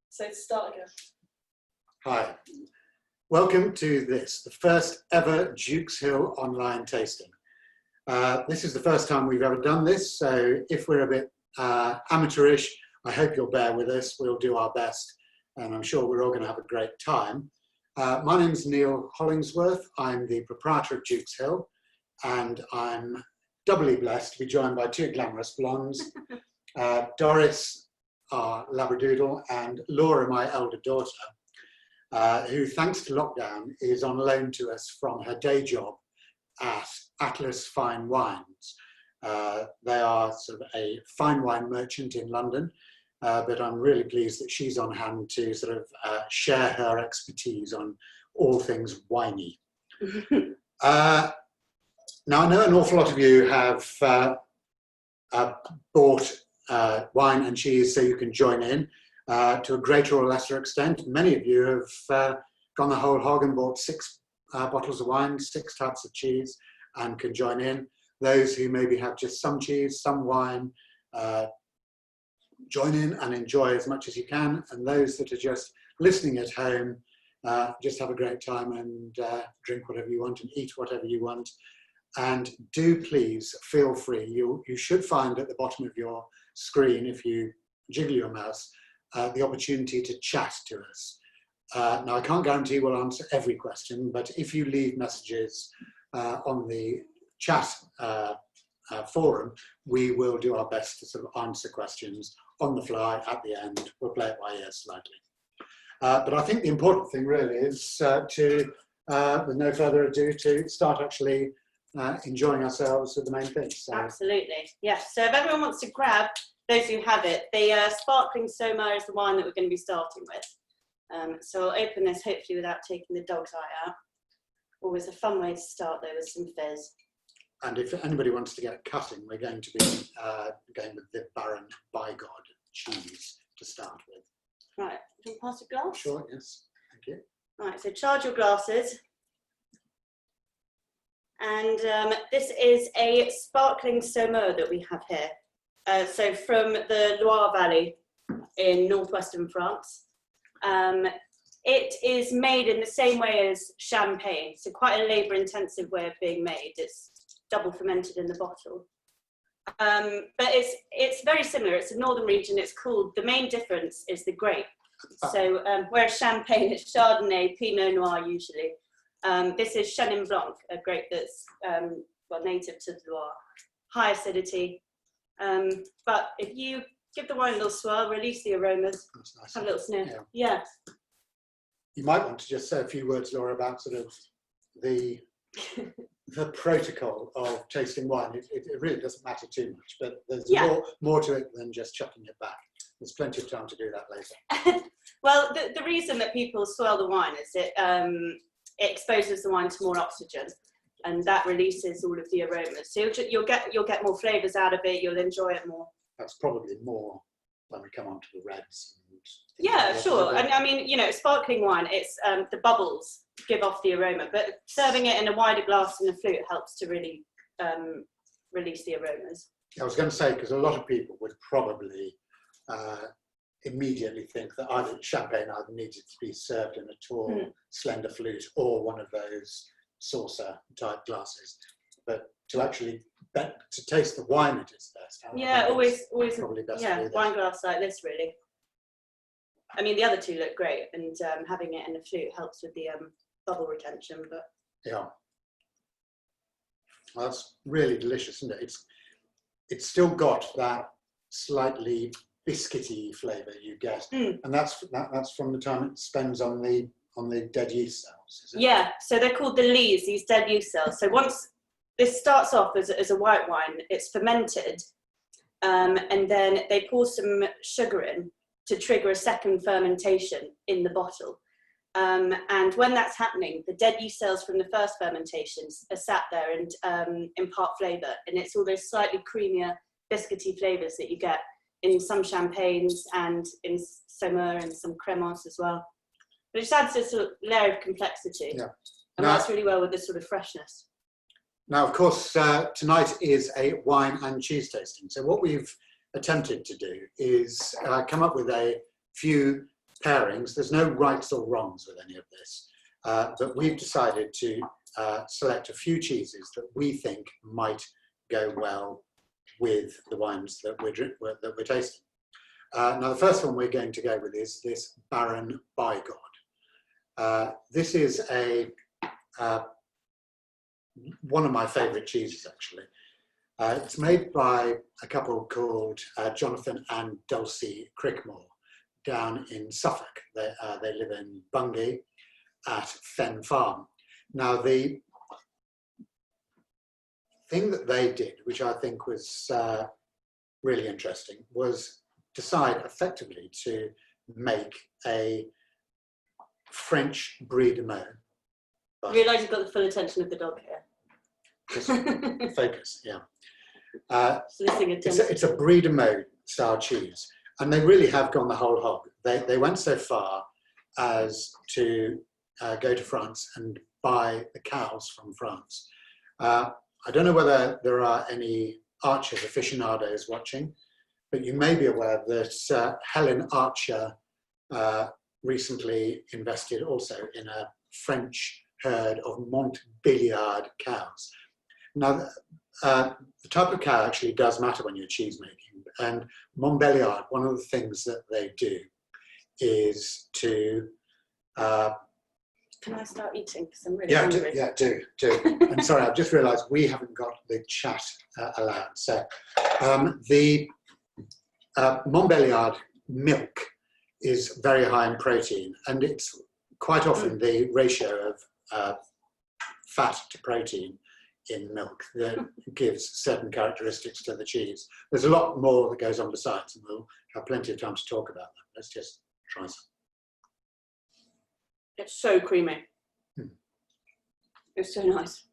So start again. Hi, welcome to the first ever Dukeshill online tasting. This is the first time we've ever done this, so if we're a bit amateurish, I hope you'll bear with us. We'll do our best, and I'm sure we're all going to have a great time. My name's Neil Hollingsworth. I'm the proprietor of Dukeshill, and I'm doubly blessed to be joined by two glamorous blondes, Doris, our Labradoodle, and Laura, my elder daughter, who, thanks to lockdown, is on loan to us from her day job at Atlas Fine Wines. They are sort of a fine wine merchant in London, but I'm really pleased that she's on hand to sort of share her expertise on all things winey. Now, I know an awful lot of you have bought wine and cheese so you can join in to a greater or lesser extent. Many of you have gone the whole hog and bought 6 bottles of wine, 6 types of cheese, and can join in. Those who maybe have just some cheese, some wine, join in and enjoy as much as you can. And those that are just listening at home, just have a great time and drink whatever you want and eat whatever you want. And do please feel free. You should find at the bottom of your screen, if you jiggle your mouse, the opportunity to chat to us. Now, I can't guarantee we'll answer every question, but if you leave messages on the chat forum, we will do our best to sort of answer questions on the fly at the end. We'll play it by ear slightly. But I think the important thing really is to, with no further ado, to start actually enjoying ourselves with the main thing. So. Absolutely, yes. So if everyone wants to grab, those who have it, the sparkling Soma is the wine that we're going to be starting with. So I'll open this hopefully without taking the dog's eye out. Always a fun way to start though, with some fizz. And if anybody wants to get cutting, we're going to be going with the Baron Bigod cheese to start with. Right, can you pass a glass? Sure, yes, thank you. Right, so charge your glasses. And this is a sparkling Saumur that we have here. So from the Loire Valley in northwestern France. It is made in the same way as champagne, so quite a labour-intensive way of being made. It's double fermented in the bottle. But it's very similar. It's a northern region. It's called, the main difference is the grape. So whereas champagne is Chardonnay, Pinot Noir usually. This is Chenin Blanc, a grape that's well, native to the Loire. High acidity. But if you give the wine a little swirl, release the aromas, nice. Have a little sniff. Yeah. You might want to just say a few words, Laura, about sort of the protocol of tasting wine. It really doesn't matter too much, but there's more to it than just chucking it back. There's plenty of time to do that later. Well, the reason that people swirl the wine is it exposes the wine to more oxygen, and that releases all of the aromas. So you'll get more flavours out of it. You'll enjoy it more. That's probably more when we come on to the reds. Yeah, sure. And I mean, you know, sparkling wine, it's the bubbles give off the aroma, but serving it in a wider glass in a flute helps to really release the aromas. I was going to say, because a lot of people would probably immediately think that either champagne either needed to be served in a tall, slender flute or one of those saucer type glasses, but to actually to taste the wine at its best. Yeah, always probably best wine glass like this really. I mean, the other two look great, and having it in a flute helps with the bubble retention. But yeah, well, that's really delicious, isn't it? It's still got that slightly biscuity flavour you get, and that's from the time it spends on the dead yeast cells. Is it? Yeah, so they're called the lees, these dead yeast cells. So once this starts off as a white wine, it's fermented, and then they pour some sugar in to trigger a second fermentation in the bottle. And when that's happening, the dead yeast cells from the first fermentations are sat there and impart flavour. And it's all those slightly creamier, biscuity flavours that you get in some champagnes and in Saumur and some Crémence as well. But it just adds this sort of layer of complexity. Yeah. And works really well with this sort of freshness. Now, of course, tonight is a wine and cheese tasting. So what we've attempted to do is come up with a few pairings. There's no rights or wrongs with any of this, but we've decided to select a few cheeses that we think might go well with the wines that we're tasting. Now, the first one we're going to go with is this Baron Bigod. This is one of my favourite cheeses, actually. It's made by a couple called Jonathan and Dulcie Crickmore down in Suffolk. They live in Bungay at Fen Farm. Now, the thing that they did, which I think was really interesting, was decide effectively to make a French Brie de Meaux. I realise you've got the full attention of the dog here. Just focus, yeah. It's It's a Brie de Meaux style cheese, and they really have gone the whole hog. They went so far as to go to France and buy the cows from France. I don't know whether there are any Archer's aficionados watching, but you may be aware that Helen Archer recently invested also in a French herd of Montbéliard cows. Now, the type of cow actually does matter when you're cheese making, and Montbéliard, one of the things that they do is to Can I start eating? Because I'm really hungry. do. I'm sorry, I've just realised we haven't got the chat allowed. So the Montbéliard milk is very high in protein, and it's quite often the ratio of fat to protein in milk that gives certain characteristics to the cheese. There's a lot more that goes on besides, and we'll have plenty of time to talk about that. Let's just try some. It's so creamy. It's so nice.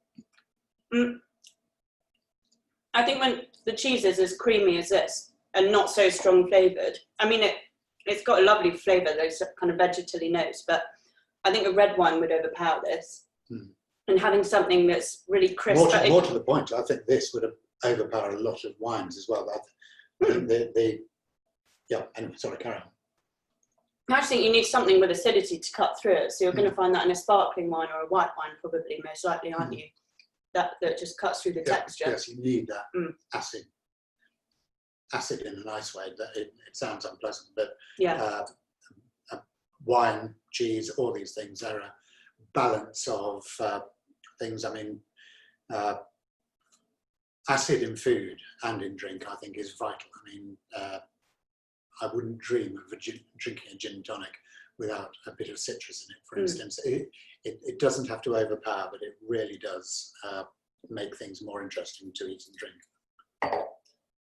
I think when the cheese is as creamy as this and not so strong flavoured, I mean, it's got a lovely flavour, those kind of vegetally notes, but I think a red wine would overpower this. And having something that's really crisp. More to the point, I think this would overpower a lot of wines as well. I think anyway, sorry, carry on. I just think you need something with acidity to cut through it. So you're going to find that in a sparkling wine or a white wine, probably, most likely, aren't you? That just cuts through the texture. Yes, you need that acid in a nice way. That it sounds unpleasant, but wine, cheese, all these things are a balance of things. I mean, acid in food and in drink, I think, is vital. I mean, I wouldn't dream of drinking a gin and tonic without a bit of citrus in it, for instance. It doesn't have to overpower, but it really does make things more interesting to eat and drink.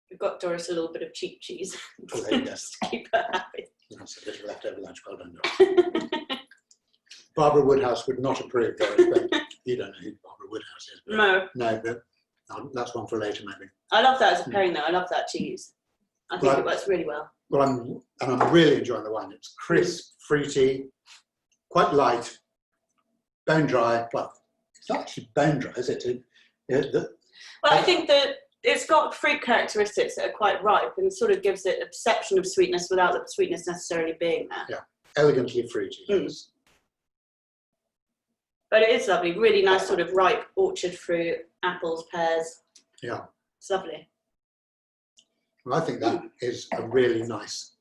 We've got Doris a little bit of cheap cheese. Oh, there you go. Just to keep her happy. That's a bit of leftover lunch. Well done, Doris. Barbara Woodhouse would not approve, Doris, but you don't know who Barbara Woodhouse is. No, but that's one for later, maybe. I love that as a pairing, though. I love that cheese. I think it works really well. Well, I'm really enjoying the wine. It's crisp, fruity, quite light, bone dry. Well, it's not actually bone dry, is it? I think that it's got fruit characteristics that are quite ripe and sort of gives it a perception of sweetness without the sweetness necessarily being there. Yeah, elegantly fruity. Yes. But it is lovely, really nice sort of ripe orchard fruit, apples, pears. Yeah. It's lovely. Well, I think that is a really nice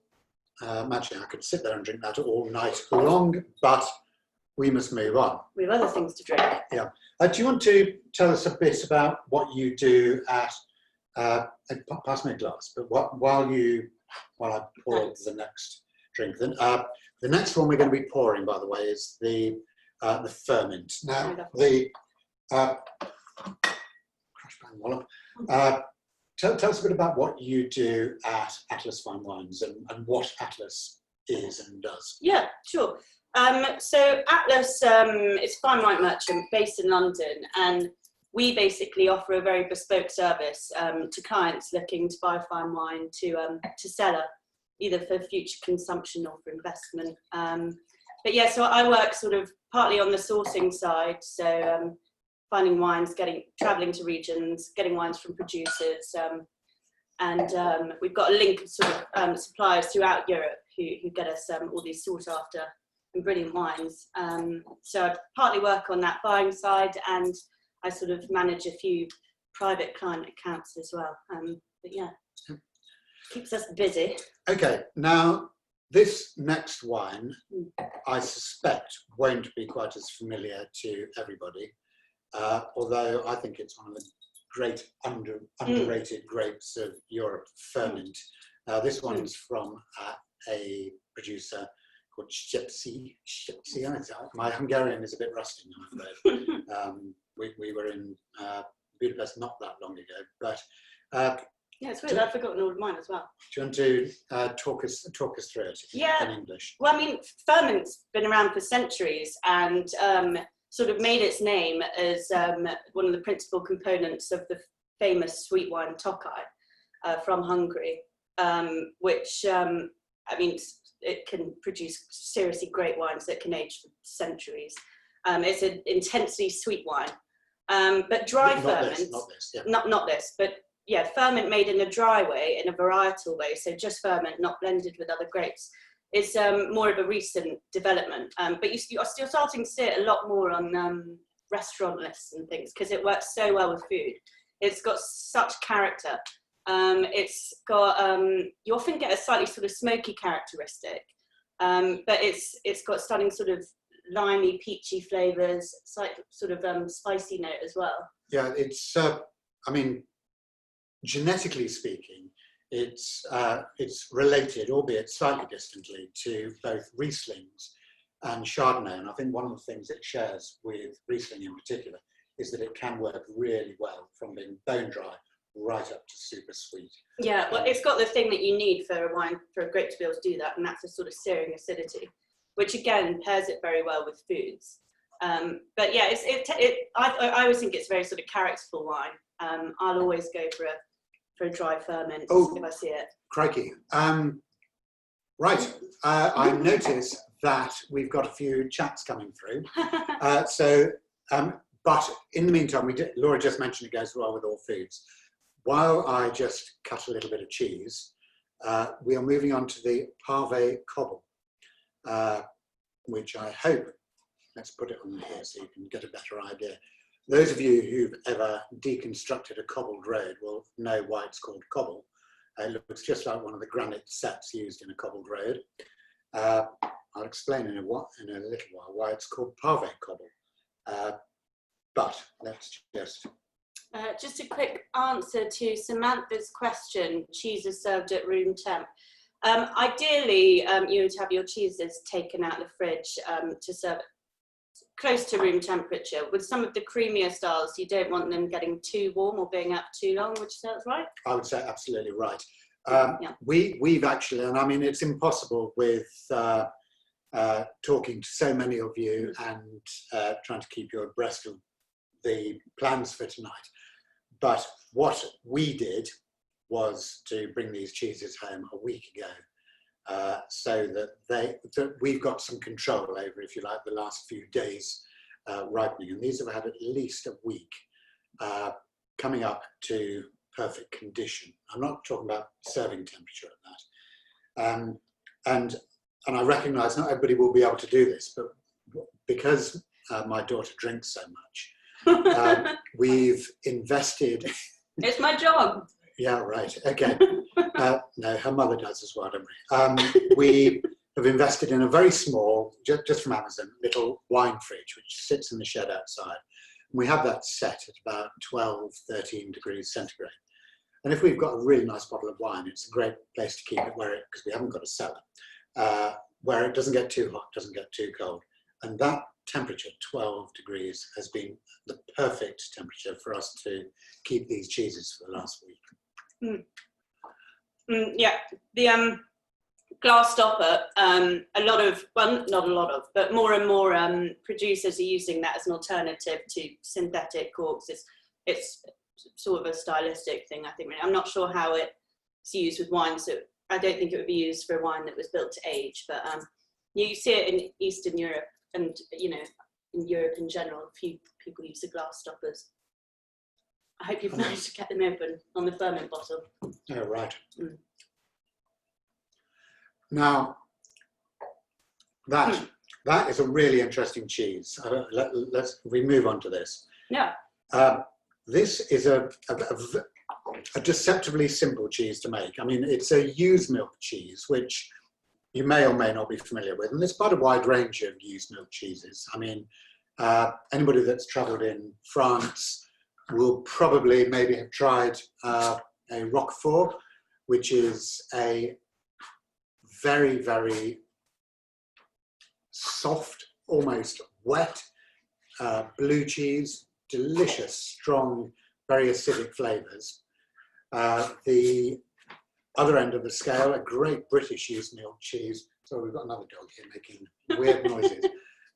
matching. I could sit there and drink that all night long, but we must move on. We have other things to drink. Yeah. Do you want to tell us a bit about what you do at, pass me a glass, but while I pour the next drink. Then, the next one we're going to be pouring, by the way, is the ferment. Now, the crash bang wallop. Tell us a bit about what you do at Atlas Fine Wines and what Atlas is and does. Yeah, sure. So Atlas is a fine wine merchant based in London, and we basically offer a very bespoke service to clients looking to buy fine wine to sell, either for future consumption or for investment. But yeah, so I work sort of partly on the sourcing side, so finding wines, travelling to regions, getting wines from producers, and we've got a link of sort of suppliers throughout Europe who get us all these sought after and brilliant wines. So I partly work on that buying side, and I sort of manage a few private client accounts as well. But yeah, keeps us busy. Okay, now this next wine, I suspect, won't be quite as familiar to everybody, although I think it's one of the great underrated grapes of Europe, Ferment. This one's from a producer called Szepsi. My Hungarian is a bit rusty now, I'm afraid. We were in Budapest not that long ago, but yeah, it's weird. I've forgotten all of mine as well. do you want to talk us through it in English? Well, I mean, Ferment's been around for centuries and sort of made its name as one of the principal components of the famous sweet wine Tokai from Hungary, which, I mean, it can produce seriously great wines that can age for centuries. It's an intensely sweet wine, but dry Ferment, not this, but yeah, Ferment made in a dry way, in a varietal way, so just Ferment, not blended with other grapes, is more of a recent development. But you're still starting to see it a lot more on restaurant lists and things, because it works so well with food. It's got such character. It's got, you often get a slightly sort of smoky characteristic, but it's got stunning sort of limey, peachy flavours, sort of spicy note as well. Yeah, it's, I mean, genetically speaking, it's related, albeit slightly distantly, to both Rieslings and Chardonnay. And I think one of the things it shares with Riesling in particular is that it can work really well from being bone dry right up to super sweet. Yeah, well, it's got the thing that you need for a wine, for a grape to be able to do that, and that's a sort of searing acidity, which again pairs it very well with foods. But yeah, I always think it's a very sort of characterful wine. I'll always go for a dry Ferment if I see it. Crikey. Right, I notice that we've got a few chats coming through. But in the meantime, Laura just mentioned it goes well with all foods. While I just cut a little bit of cheese, we are moving on to the Pave cobble, which I hope, let's put it on here so you can get a better idea. Those of you who've ever deconstructed a cobbled road will know why it's called cobble. It looks just like one of the granite sets used in a cobbled road. I'll explain in a little while why it's called Pave cobble. But let's just a quick answer to Samantha's question. Cheese is served at room temp. Ideally, you would have your cheeses taken out of the fridge to serve close to room temperature. With some of the creamier styles, you don't want them getting too warm or being up too long. Would you say that's right? I would say absolutely right. Yeah. We've actually, and I mean, it's impossible with talking to so many of you and trying to keep you abreast of the plans for tonight. But what we did was to bring these cheeses home a week ago, so that we've got some control over, if you like, the last few days ripening. And these have had at least a week coming up to perfect condition. I'm not talking about serving temperature at that. And I recognise not everybody will be able to do this, but because my daughter drinks so much, we've invested. It's my job. Yeah, right. Okay. No, her mother does as well, don't we? We have invested in a very small, just from Amazon, little wine fridge, which sits in the shed outside. And we have that set at about 12, 13 degrees centigrade. And if we've got a really nice bottle of wine, it's a great place to keep it because we haven't got a cellar, where it doesn't get too hot, doesn't get too cold. And that temperature, 12 degrees, has been the perfect temperature for us to keep these cheeses for the last week. Yeah, the glass stopper, a lot of, well, not a lot of, but more and more producers are using that as an alternative to synthetic corks. It's sort of a stylistic thing, I think. I'm not sure how it's used with wine, so I don't think it would be used for a wine that was built to age, but you see it in Eastern Europe, and you know, in Europe in general, a few people use the glass stoppers. I hope you've managed to get them open on the Ferment bottle. Oh, right. Now, That is a really interesting cheese. We move on to this. Yeah. This is a deceptively simple cheese to make. I mean, it's a ewe's milk cheese, which you may or may not be familiar with. And there's quite a wide range of ewe's milk cheeses. I mean, anybody that's travelled in France will probably maybe have tried a Roquefort, which is a very, very soft, almost wet blue cheese, delicious, strong, very acidic flavours. The other end of the scale, a great British ewe's milk cheese. So we've got another dog here making weird noises.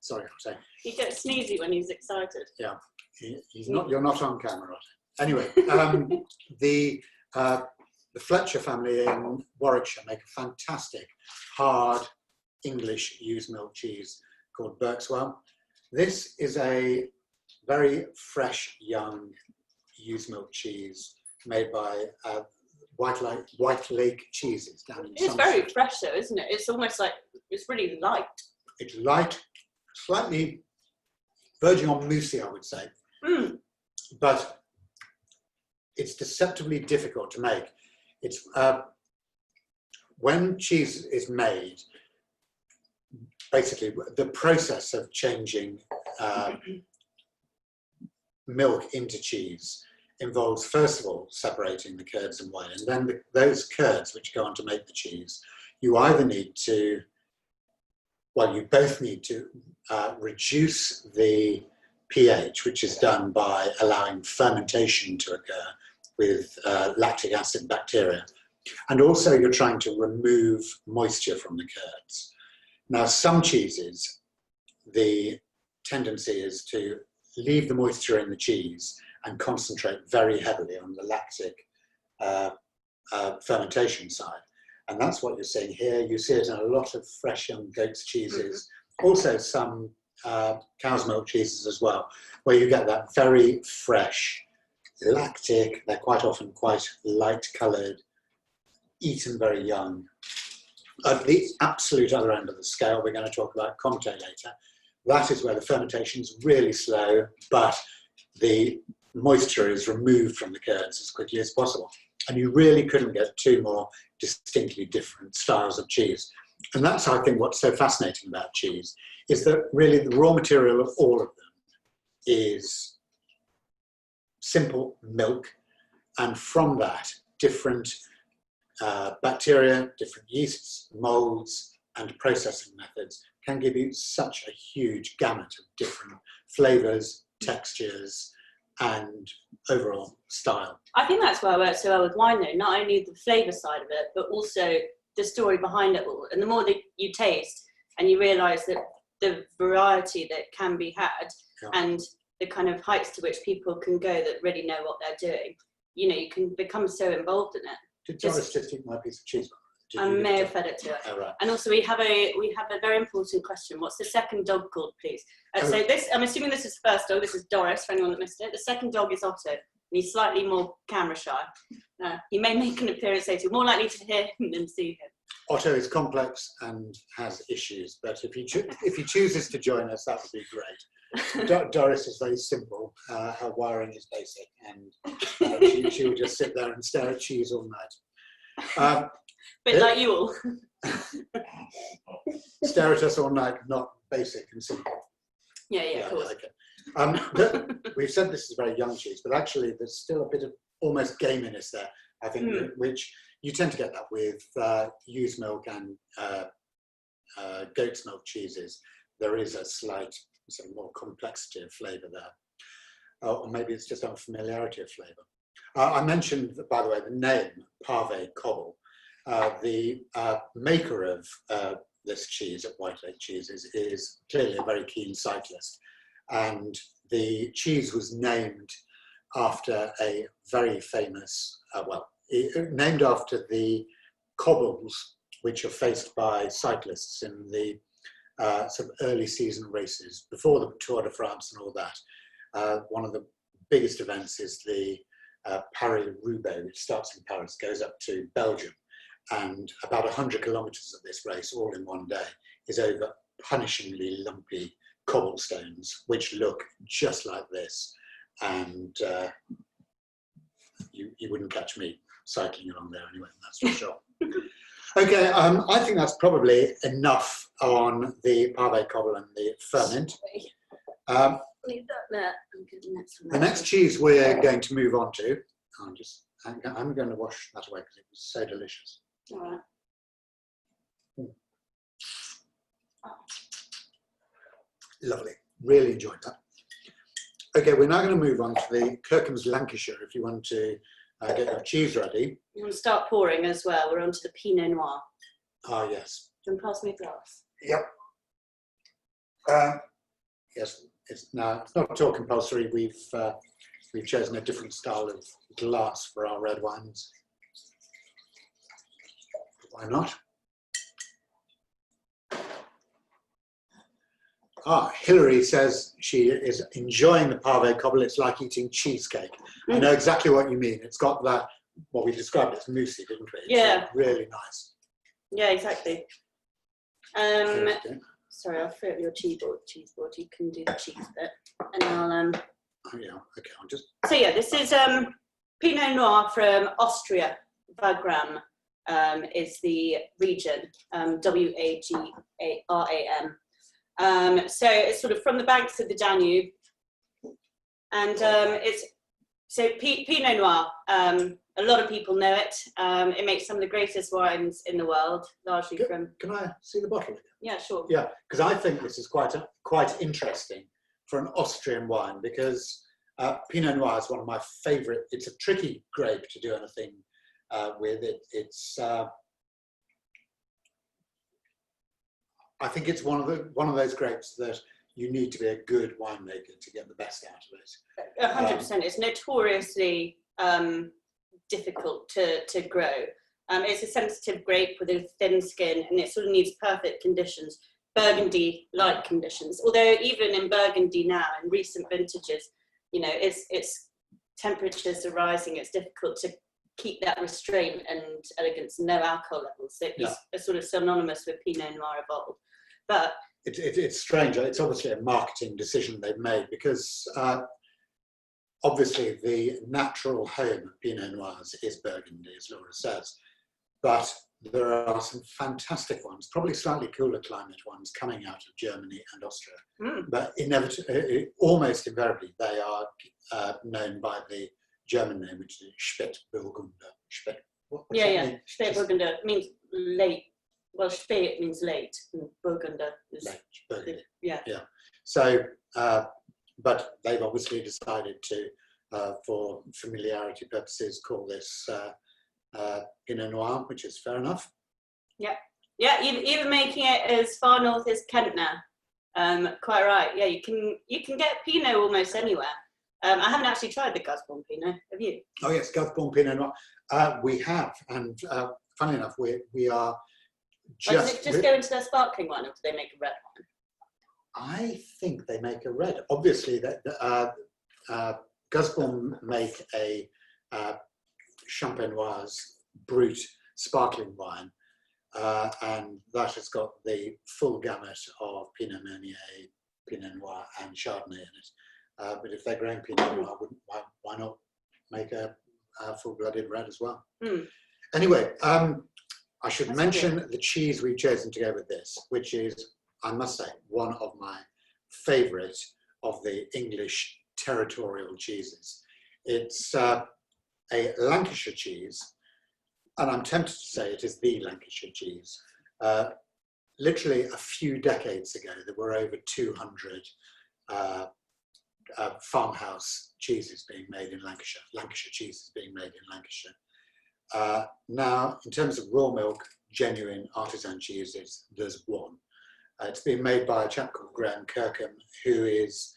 Sorry, I'm saying. He gets sneezy when he's excited. Yeah, he's not. You're not on camera. Anyway, the Fletcher family in Warwickshire make a fantastic hard English ewe's milk cheese called Berkswell. This is a very fresh, young ewe's milk cheese made by White Lake Cheeses down in It's very fresh though, isn't it? It's almost like, it's really light. It's light, slightly verging on moussey, I would say. But it's deceptively difficult to make. It's when cheese is made, basically the process of changing milk into cheese involves, first of all, separating the curds and whey, and then those curds which go on to make the cheese, you either need to, well, you both need to reduce the pH, which is done by allowing fermentation to occur with lactic acid bacteria. And also you're trying to remove moisture from the curds. Now, some cheeses, the tendency is to leave the moisture in the cheese and concentrate very heavily on the lactic fermentation side. And that's what you're seeing here. You see it in a lot of fresh young goat's cheeses, also some cow's milk cheeses as well, where you get that very fresh, lactic, they're quite often quite light coloured, eaten very young. At the absolute other end of the scale, we're going to talk about Comté later. That is where the fermentation is really slow, but the moisture is removed from the curds as quickly as possible. And you really couldn't get two more distinctly different styles of cheese. And that's, I think, what's so fascinating about cheese, is that really the raw material of all of them is simple milk. And from that, different bacteria, different yeasts, molds, and processing methods can give you such a huge gamut of different flavours, textures, and overall style. I think that's why it works so well with wine though, not only the flavour side of it, but also the story behind it all. And the more that you taste and you realise that the variety that can be had, and the kind of heights to which people can go that really know what they're doing, you know, you can become so involved in it. Did Doris just eat my piece of cheese? I may have fed it to her. Oh, right. And also we have a very important question. What's the second dog called, please? So this, I'm assuming this is the first dog. This is Doris, for anyone that missed it. The second dog is Otto, and he's slightly more camera shy. He may make an appearance later. More likely to hear him than see him. Otto is complex and has issues, but if he chooses to join us, that would be great. Doris is very simple. Her wiring is basic, and she will just sit there and stare at cheese all night. Bit like you all. Stare at us all night, not basic and simple. Yeah, of course. Okay. We've said this is a very young cheese, but actually there's still a bit of almost gaminess there, I think, which you tend to get that with ewe's milk and goat's milk cheeses. There is a slight sort of more complexity of flavour there. Or maybe it's just unfamiliarity of flavour. I mentioned, by the way, the name Pave Cobble. The maker of this cheese at White Lake Cheeses is clearly a very keen cyclist, and the cheese was named after a very famous, named after the cobbles which are faced by cyclists in the sort of early season races before the Tour de France and all that. One of the biggest events is the Paris-Roubaix, which starts in Paris, goes up to Belgium. And about 100 kilometres of this race, all in one day, is over punishingly lumpy cobblestones, which look just like this. And you wouldn't catch me cycling along there anyway, that's for sure. Okay, I think that's probably enough on the pave cobble and the ferment. Leave that there. The next cheese we're going to move on to, I'm going to wash that away because it was so delicious. All right. Lovely, really enjoyed that. Okay, we're now going to move on to the Kirkham's Lancashire. If you want to get your cheese ready. You want to start pouring as well. We're on to the Pinot Noir. Ah, yes. Can you pass me a glass? Yep. Yes, it's not at all compulsory. We've chosen a different style of glass for our red wines. Why not? Hilary says she is enjoying the pave cobble. It's like eating cheesecake. I know exactly what you mean. It's got that, what we described as moussey, didn't we? It's yeah. Really nice. Yeah, exactly. Sorry, I'll throw up your cheese board. You can do the cheese bit. And I'll Oh yeah, okay, I'll just... So yeah, this is Pinot Noir from Austria. Wagram is the region, W-A-G-R-A-M. So it's sort of from the banks of the Danube. And it's, so Pinot Noir, a lot of people know it. It makes some of the greatest wines in the world, largely from... Can I see the bottle again? Yeah, sure. Yeah, because I think this is quite interesting for an Austrian wine, because Pinot Noir is one of my favourite. It's a tricky grape to do anything with. I think it's one of those grapes that you need to be a good winemaker to get the best out of it. 100%. It's notoriously difficult to grow. It's a sensitive grape with a thin skin, and it sort of needs perfect conditions, Burgundy-like conditions. Although even in Burgundy now, in recent vintages, you know, its temperatures are rising. It's difficult to keep that restraint and elegance, no alcohol levels. So it's sort of synonymous with Pinot Noir of old. But it's strange. It's obviously a marketing decision they've made, because obviously the natural home of Pinot Noirs is Burgundy, as Laura says. But there are some fantastic ones, probably slightly cooler climate ones, coming out of Germany and Austria. But almost invariably, they are known by the German name, which is Spätburgunder. Spätburgunder means late. Well, Spät means late, and Burgunder is late. Burgundy. Yeah. So, but they've obviously decided to, for familiarity purposes, call this Pinot Noir, which is fair enough. Yeah, even making it as far north as Kent now. Quite right. Yeah, you can get Pinot almost anywhere. I haven't actually tried the Gusbourne Pinot. Have you? Oh yes, Gusbourne Pinot Noir. We have, and funnily enough, we are does it just go into their sparkling wine, or do they make a red wine? I think they make a red. Obviously, that Gusbourne make a Champenoise Brut sparkling wine, and that has got the full gamut of Pinot Meunier, Pinot Noir, and Chardonnay in it. But if they're growing Pinot Noir, why not make a full-blooded red as well? Anyway, I should mention the cheese we've chosen to go with this, which is, I must say, one of my favourite of the English territorial cheeses. It's a Lancashire cheese, and I'm tempted to say it is the Lancashire cheese. Literally a few decades ago, there were over 200 farmhouse cheeses being made in Lancashire, Lancashire cheeses being made in Lancashire. Now, in terms of raw milk, genuine artisan cheeses, there's one. It's been made by a chap called Graham Kirkham, who is,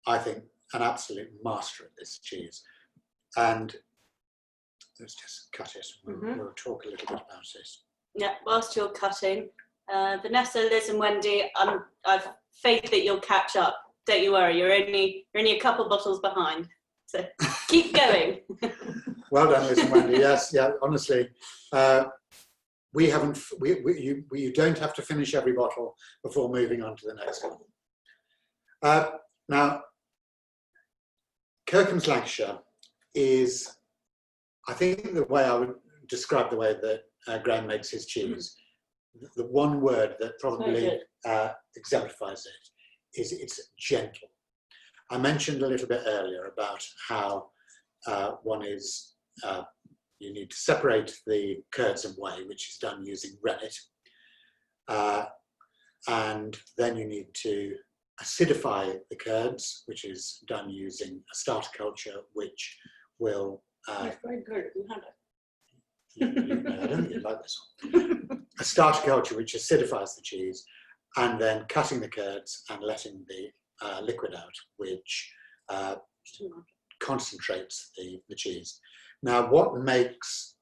I think, an absolute master at this cheese. And let's just cut it. We'll talk a little bit about it. Yeah, whilst you're cutting, Vanessa, Liz, and Wendy, I've faith that you'll catch up. Don't you worry. You're only a couple bottles behind, so keep going. Well done, Liz and Wendy. Yes, yeah. Honestly, we haven't. You don't have to finish every bottle before moving on to the next one. Now, Kirkham's Lancashire is, I think, the way I would describe the way that Graham makes his cheese. The one word that probably exemplifies it is it's gentle. I mentioned a little bit earlier about how one is, you need to separate the curds and whey, which is done using rennet. And then you need to acidify the curds, which is done using a starter culture, which will... It's very good. You had it. I don't think you'd like this one. A starter culture which acidifies the cheese, and then cutting the curds and letting the liquid out, which concentrates the cheese. Now, what makes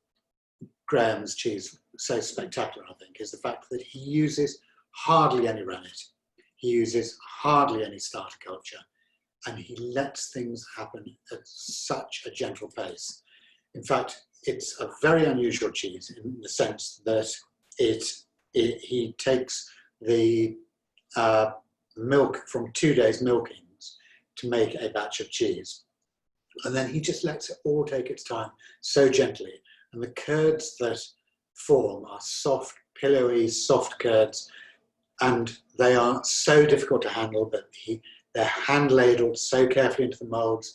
Graham's cheese so spectacular, I think, is the fact that he uses hardly any rennet, he uses hardly any starter culture, and he lets things happen at such a gentle pace. In fact, it's a very unusual cheese in the sense that he takes the milk from 2 days' milkings to make a batch of cheese. And then he just lets it all take its time so gently. And the curds that form are soft, pillowy, soft curds. And they are so difficult to handle, but they're hand ladled so carefully into the molds.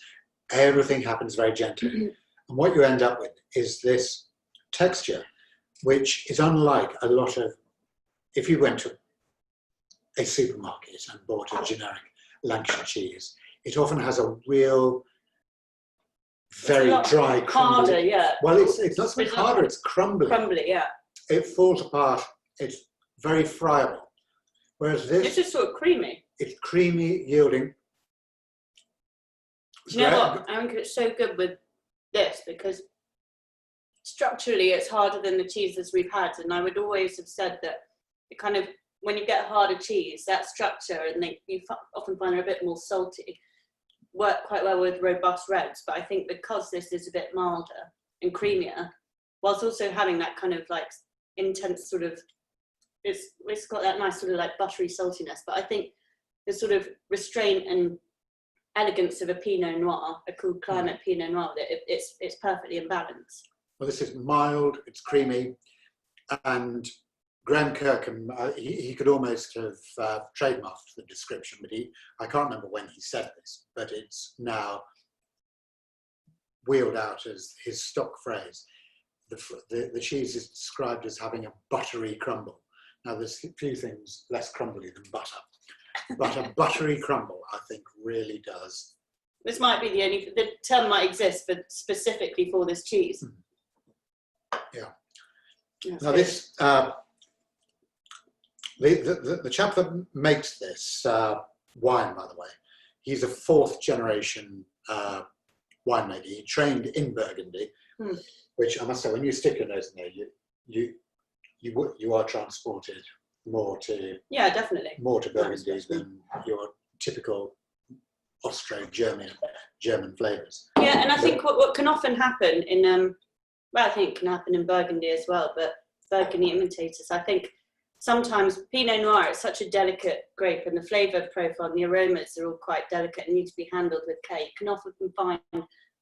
Everything happens very gently. And what you end up with is this texture, which is unlike a lot of, if you went to a supermarket and bought a generic Lancashire cheese, it often has a real, very dry, crumbly. Harder, yeah. Well, it's not so much harder, it's crumbly. Crumbly, yeah. It falls apart, it's very friable. Whereas It's just sort of creamy. it's creamy, yielding. Do you know what? I think it's so good with this because structurally it's harder than the cheeses we've had, and I would always have said that it kind of, when you get harder cheese, that structure, and you often find they're a bit more salty, work quite well with robust reds. But I think because this is a bit milder and creamier, whilst also having that kind of like intense sort of, it's got that nice sort of like buttery saltiness, but I think the sort of restraint and elegance of a Pinot Noir, a cool climate Pinot Noir, that it's perfectly in balance. Well, this is mild, it's creamy, and Graham Kirkham, he could almost have trademarked the description, but I can't remember when he said this, but it's now wheeled out as his stock phrase. The cheese is described as having a buttery crumble. Now, there's a few things less crumbly than butter, but a buttery crumble, I think, really does. This might be the term might exist, but specifically for this cheese. Yeah. That's now, good. this, the chap that makes this wine, by the way, he's a fourth generation winemaker. He trained in Burgundy, which I must say, when you stick your nose in there, you are transported more to Burgundy than your typical Austro-German flavours. Yeah, and I think what can often happen in I think can happen in Burgundy as well, but Burgundy imitators, I think sometimes Pinot Noir is such a delicate grape, and the flavour profile and the aromas are all quite delicate and need to be handled with care. You can often find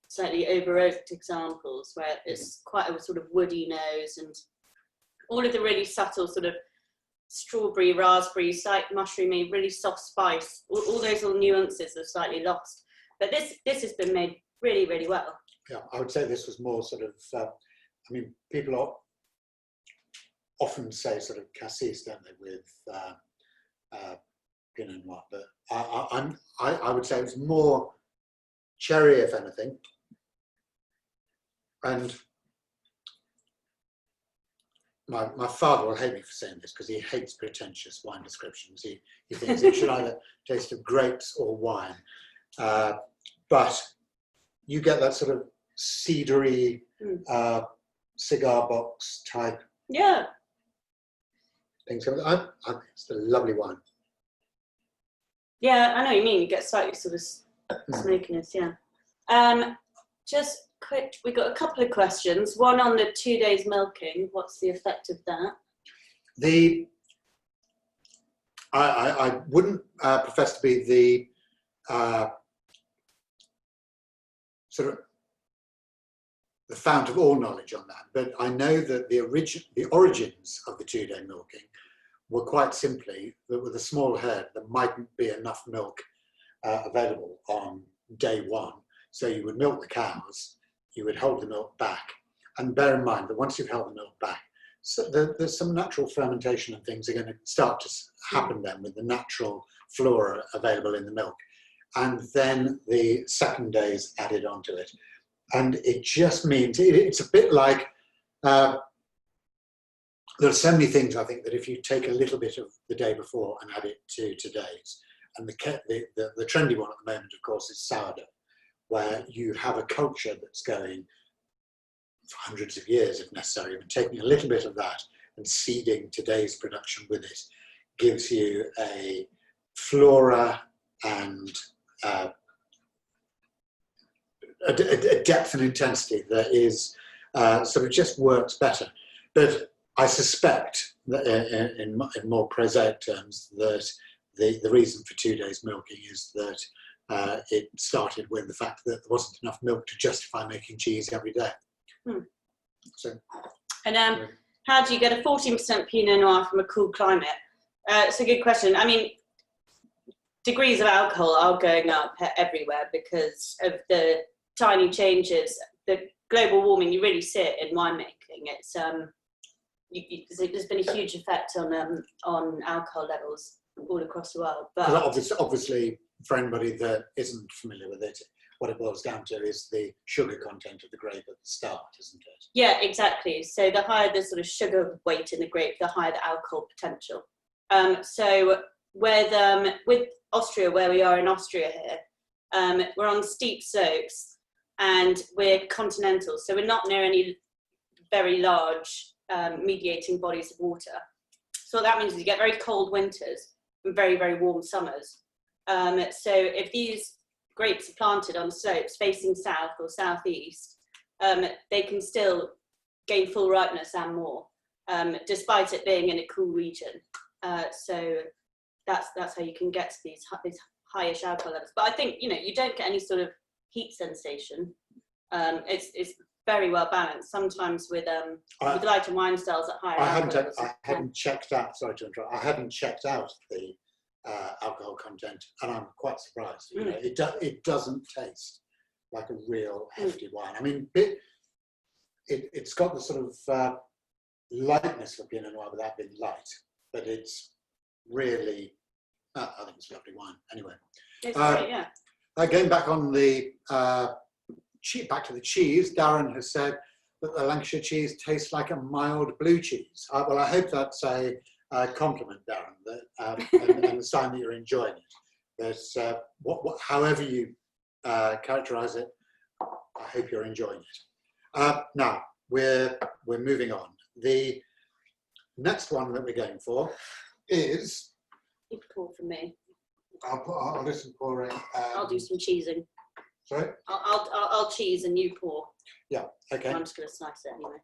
slightly over-oaked examples where it's quite a sort of woody nose, and all of the really subtle sort of strawberry, raspberry, slight mushroomy, really soft spice, all those little nuances are slightly lost. But this has been made really, really well. Yeah, I would say this was more sort of, I mean, people often say sort of cassis, don't they, with Pinot Noir, but I would say it was more cherry, if anything. And my father will hate me for saying this because he hates pretentious wine descriptions. He thinks it should either taste of grapes or wine. But you get that sort of cedary cigar box type thing. So it's a lovely wine. Yeah, I know what you mean. You get slightly sort of smokiness, yeah. Just we got a couple of questions. One on the 2 days milking. What's the effect of that? I wouldn't profess to be the sort of the fount of all knowledge on that, but I know that the origins of the 2 day milking were quite simply that with a small herd there mightn't be enough milk available on day one. So you would milk the cows, you would hold the milk back, and bear in mind that once you've held the milk back, so there's some natural fermentation and things are going to start to happen then with the natural flora available in the milk. And then the second day is added onto it. And it just means, it's a bit like, there are so many things I think that if you take a little bit of the day before and add it to today's, and the trendy one at the moment, of course, is sourdough, where you have a culture that's going for hundreds of years, if necessary, and taking a little bit of that and seeding today's production with it gives you a flora and a depth and intensity that is sort of just works better. But I suspect that in more prosaic terms that the reason for 2 days milking is that it started with the fact that there wasn't enough milk to justify making cheese every day. So, and how do you get a 14% Pinot Noir from a cool climate? It's a good question. I mean, degrees of alcohol are going up everywhere because of the tiny changes. The global warming, you really see it in winemaking. It's there's been a huge effect on alcohol levels all across the world. But obviously, for anybody that isn't familiar with it, what it boils down to is the sugar content of the grape at the start, isn't it? Yeah, exactly. So the higher the sort of sugar weight in the grape, the higher the alcohol potential. So with Austria, where we are in Austria here, we're on steep slopes and we're continental. So we're not near any very large mediating bodies of water. So what that means is you get very cold winters and very, very warm summers. So if these grapes are planted on slopes facing south or southeast, they can still gain full ripeness and more, despite it being in a cool region. So that's how you can get to these highish alcohol levels. But I think you don't get any sort of heat sensation. It's very well balanced. Sometimes with lighter wine styles at higher alcohol levels. I hadn't checked out. Sorry to interrupt. I hadn't checked out the alcohol content, and I'm quite surprised. It doesn't taste like a real hefty wine. I mean, it's got the sort of lightness of Pinot Noir without being light, but it's really, I think it's lovely wine. Anyway, it's great, yeah. Going back on the back to the cheese, Darren has said that the Lancashire cheese tastes like a mild blue cheese. Well, I hope that's a compliment, Darren, that, and the sign that you're enjoying it. That however you characterise it, I hope you're enjoying it. Now we're moving on. The next one that we're going for is. You pour for me. I'll do some pouring. I'll do some cheesing. Sorry. I'll cheese and you pour. Yeah. Okay. I'm just going to slice it anyway.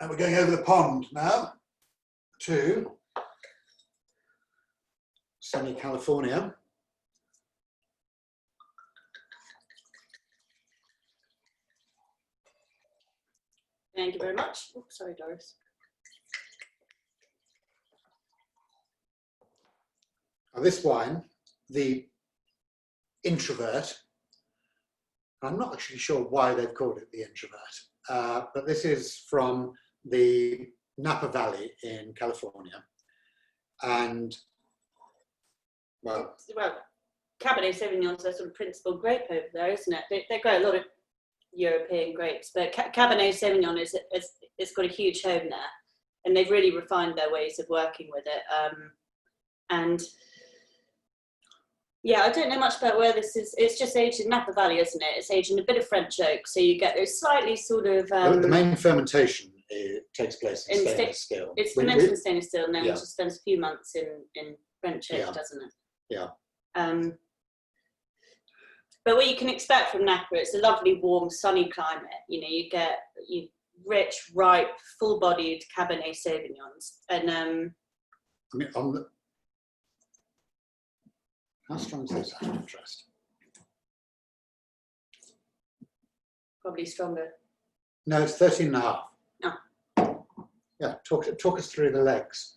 And we're going over the pond now to sunny California. Thank you very much. Oh, sorry, Doris. Now this wine, the Introvert, I'm not actually sure why they've called it the Introvert, but this is from the Napa Valley in California. And, well, Cabernet Sauvignon is a sort of principal grape over there, isn't it? They grow a lot of European grapes, but Cabernet Sauvignon it's got a huge home there, and they've really refined their ways of working with it. And yeah, I don't know much about where this is. It's just aged in Napa Valley, isn't it? It's aged in a bit of French oak, so you get those slightly sort of. The main fermentation takes place in stainless steel. It's fermented in stainless steel, and then yeah. it just spends a few months in French oak, Yeah. doesn't it? Yeah. But what you can expect from Napa, it's a lovely, warm, sunny climate. You know, you get rich, ripe, full-bodied Cabernet Sauvignons, and I mean, how strong is this out of interest? probably stronger. No, it's 13 and a half. Oh. Yeah, talk us through the legs.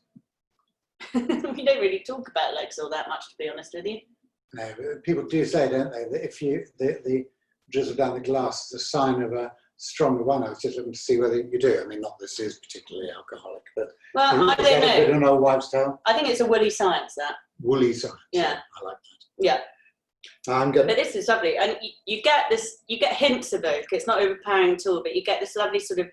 We don't really talk about legs all that much, to be honest with you. No, but people do say, don't they, that if you the drizzle down the glass is a sign of a stronger one. I was just looking to see whether you do. I mean, not this is particularly alcoholic, but Well, I is don't that a bit know. of an old wives' tale? I think it's a woolly science, that. Woolly science. Yeah. I like that. Yeah. I'm good. But this is lovely, and you get this. You get hints of oak. It's not overpowering at all, but you get this lovely sort of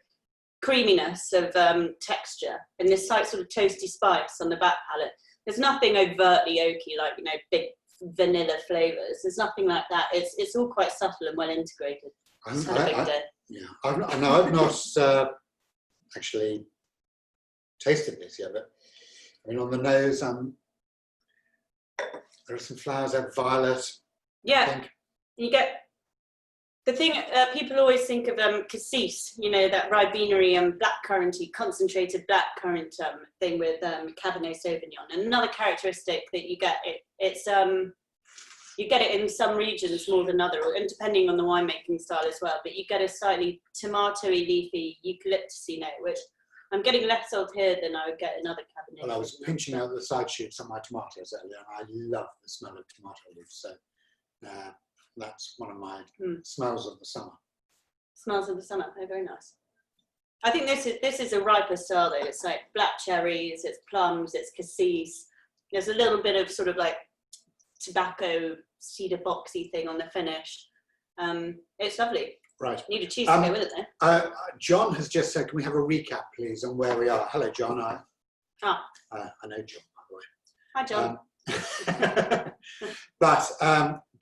creaminess of texture, and this slight sort of toasty spice on the back palate. There's nothing overtly oaky, like, you know, big vanilla flavors. There's nothing like that. It's all quite subtle and well integrated. It's had a big day. Yeah, I've not actually tasted this yet, but I mean, on the nose, there are some flowers there, violet. I Yeah, think. you get the thing. People always think of cassis, you know, that ribenery and blackcurranty, concentrated blackcurrant thing with Cabernet Sauvignon. And another characteristic that you get, it's you get it in some regions more than other, and depending on the winemaking style as well. But you get a slightly tomatoey, leafy, eucalyptusy note, which I'm getting less of here than I would get in other Cabernet. Well, I was pinching out the side shoots on my tomatoes earlier, and I love the smell of tomato leaves. So that's one of my smells of the summer. Smells of the summer. Oh, very nice. I think this is a riper style though. It's like black cherries, it's plums, it's cassis. There's a little bit of sort of like tobacco cedar boxy thing on the finish. It's lovely. Right. Need a cheese to go with it though. John has just said, can we have a recap, please, on where we are? Hello, John. I know John, by the way. Hi, John. But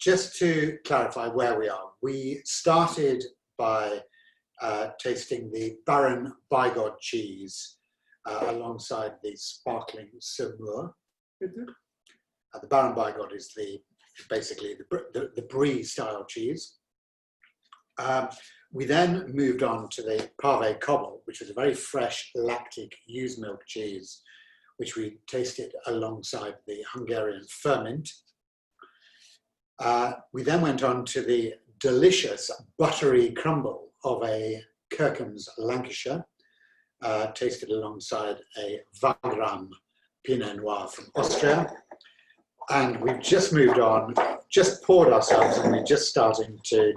just to clarify where we are, we started by tasting the Baron Bigod cheese alongside the sparkling Saumur. Mm-hmm. The Baron Bigod is basically the brie style cheese. We then moved on to the Pave Cobble, which was a very fresh lactic ewe's milk cheese, which we tasted alongside the Hungarian Ferment. We then went on to the delicious buttery crumble of a Kirkham's Lancashire, tasted alongside a Wagram Pinot Noir from Austria. And we've just moved on, just poured ourselves, and we're just starting to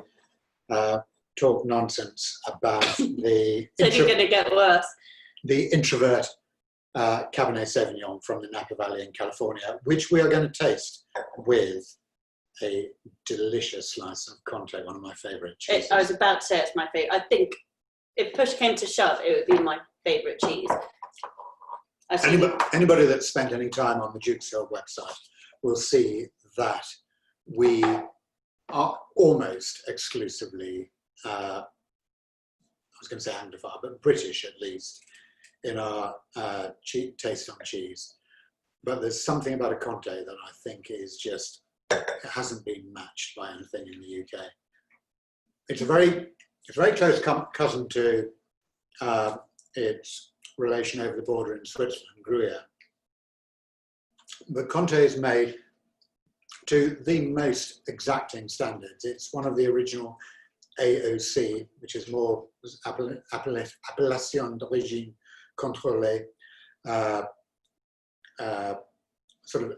talk nonsense about the So you're going to get worse. the introvert Cabernet Sauvignon from the Napa Valley in California, which we are going to taste with a delicious slice of Conte, one of my favourite cheeses. I was about to say it's my favourite. I think if push came to shove, it would be my favourite cheese. Anybody that's spent any time on the Dukeshill website will see that we are almost exclusively, I was going to say Anglophile, but British at least, in our taste on cheese. But there's something about a Conte that I think is just, it hasn't been matched by anything in the UK. It's a very close cousin to its relation over the border in Switzerland, Gruyere. But Conte is made to the most exacting standards. It's one of the original AOC, which is more Appellation d'Origine Contrôlée, sort of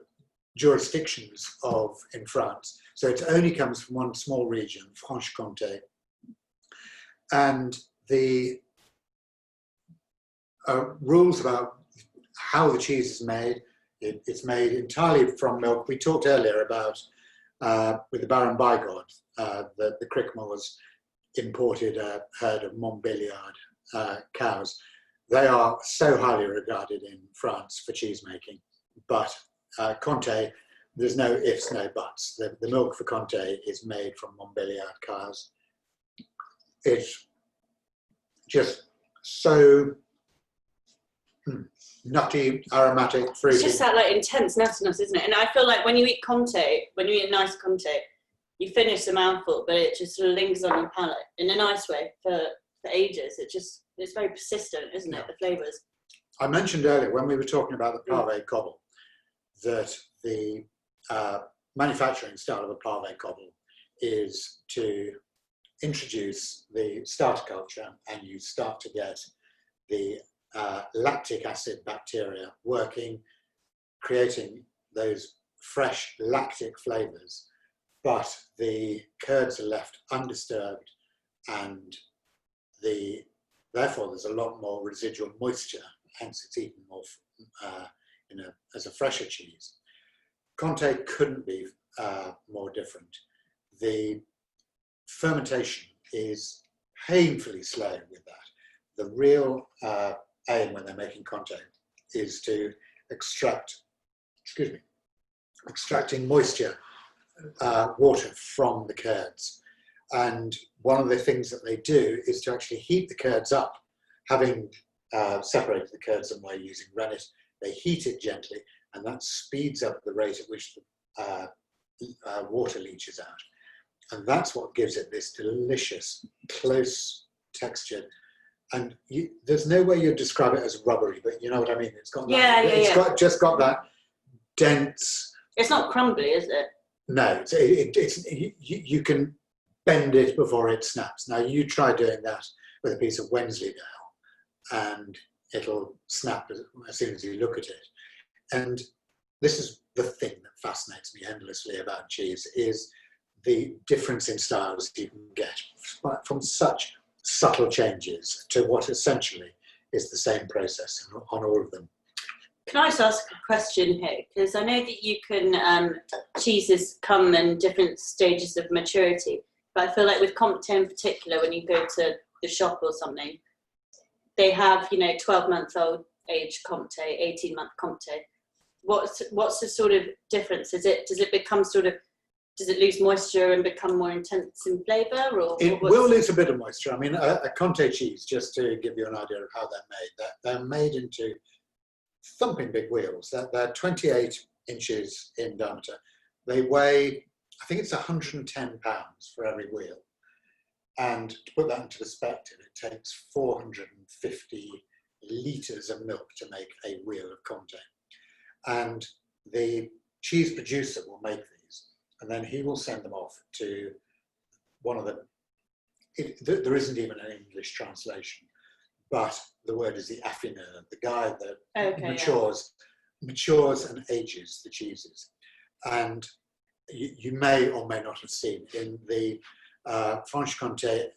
jurisdictions in France. So it only comes from one small region, Franche-Comté. And the rules about how the cheese is made, it's made entirely from milk. We talked earlier about, with the Baron Bigod, the Crickmores imported a herd of Montbéliard cows. They are so highly regarded in France for cheese making, but Conte, there's no ifs, no buts. The milk for Conte is made from Montbéliard cows. It's just so nutty, aromatic, fruity. It's just that like intense nuttiness, isn't it? And I feel like when you eat Conte, when you eat a nice Conte, you finish the mouthful, but it just sort of lingers on your palate in a nice way for ages. It's very persistent, isn't it? The flavours. I mentioned earlier when we were talking about the Pave cobble that the manufacturing style of a Pave cobble is to introduce the starter culture, and you start to get the lactic acid bacteria working, creating those fresh lactic flavours, but the curds are left undisturbed, and therefore there's a lot more residual moisture, hence it's eaten more as a fresher cheese. Comté couldn't be more different. The fermentation is painfully slow with that. The real aim when they're making Comté is to extracting moisture, water from the curds. And one of the things that they do is to actually heat the curds up, having separated the curds and we're using rennet. They heat it gently, and that speeds up the rate at which the water leaches out. And that's what gives it this delicious, close texture. And there's no way you'd describe it as rubbery, but you know what I mean? It's got that, it's just got that dense. It's not crumbly, is it? No, you can bend it before it snaps. Now you try doing that with a piece of Wensleydale, and it'll snap as soon as you look at it. And this is the thing that fascinates me endlessly about cheese, is the difference in styles you can get from such subtle changes to what essentially is the same process on all of them. Can I just ask a question here? Because I know that you can, cheeses come in different stages of maturity, but I feel like with Comté in particular, when you go to the shop or something, they have, 12-month-old age Comté, 18-month Comté. What's the sort of difference? Does it become does it lose moisture and become more intense in flavour? Or it will lose a bit of moisture. I mean, a Comté cheese, just to give you an idea of how they're made into thumping big wheels. They're 28 inches in diameter. They weigh, I think it's 110 pounds for every wheel. And to put that into perspective, it takes 450 litres of milk to make a wheel of Comté. And the cheese producer will make these, and then he will send them off to one of the, there isn't even an English translation, but the word is the affineur, the guy that matures and ages the cheeses. And you may or may not have seen in the Franche-Comté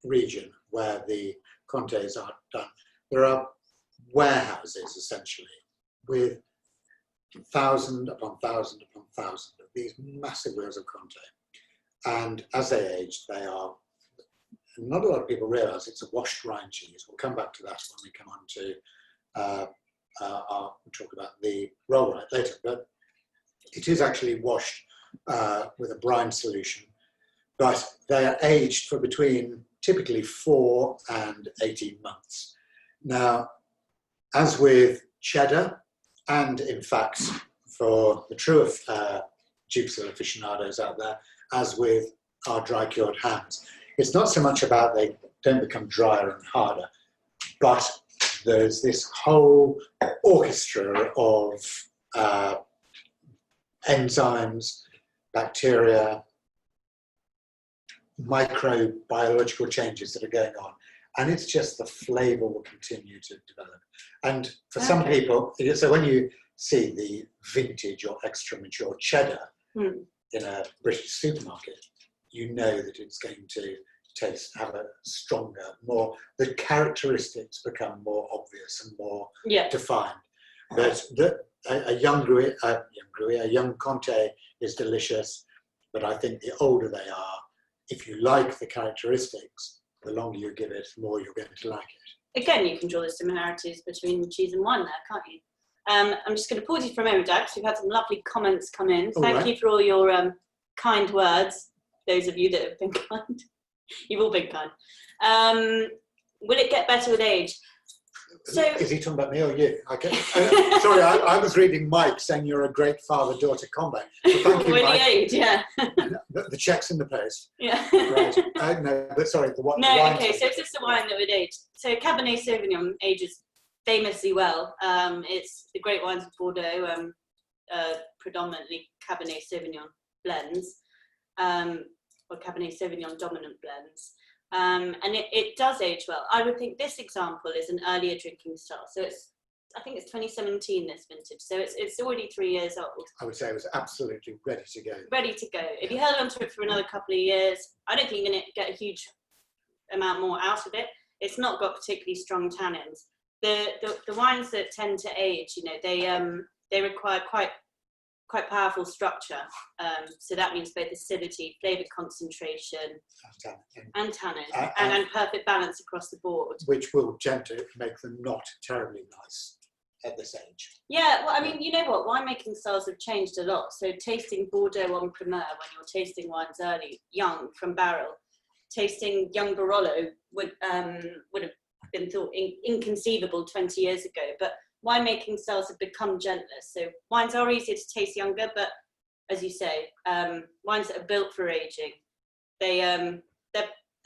region where the Comtés are done, there are warehouses essentially with 1,000 upon 1,000 upon 1,000 of these massive wheels of Comté. And as they age, they are, not a lot of people realise it's a washed rind cheese. We'll come back to that when we come on to we'll talk about the roll right later, but it is actually washed with a brine solution, but they are aged for between typically 4 and 18 months. Now, as with cheddar, and in fact, for the truer Dukeshill aficionados out there, as with our dry cured hams, it's not so much about they don't become drier and harder, but there's this whole orchestra of enzymes, bacteria, microbiological changes that are going on. And it's just the flavour will continue to develop. And for some people, so when you see the vintage or extra mature cheddar in a British supermarket, you know that it's going to have a stronger, more, the characteristics become more obvious and more defined. But a young Comté is delicious, but I think the older they are, if you like the characteristics, the longer you give it, the more you're going to like it. Again, you can draw the similarities between cheese and wine there, can't you? I'm just going to pause you for a moment, Doug, because we've had some lovely comments come in. Thank you for all your kind words, those of you that have been kind. You've all been kind. Will it get better with age? So, is he talking about me or you? Sorry, I was reading Mike saying you're a great father-daughter combo. So thank you, Winnie Mike. Age, yeah. The check's in the post. Yeah. Right. No, but sorry, the wine. No, okay, so it's just the wine that would age. So Cabernet Sauvignon ages famously well. It's the great wines of Bordeaux, predominantly Cabernet Sauvignon blends, or Cabernet Sauvignon dominant blends. And it does age well. I would think this example is an earlier drinking style. So I think it's 2017, this vintage. So it's already 3 years old. I would say it was absolutely ready to go. Ready to go. If you held onto it for another couple of years, I don't think you're going to get a huge amount more out of it. It's not got particularly strong tannins. The wines that tend to age, they require quite powerful structure. So that means both acidity, flavour concentration, and tannin, and perfect balance across the board. Which will tend to make them not terribly nice at this age. Yeah, well, I mean, you know what? Winemaking styles have changed a lot. So tasting Bordeaux en primeur when you're tasting wines early, young, from barrel, tasting young Barolo would have been thought inconceivable 20 years ago. But winemaking styles have become gentler. So wines are easier to taste younger, but as you say, wines that are built for aging, they're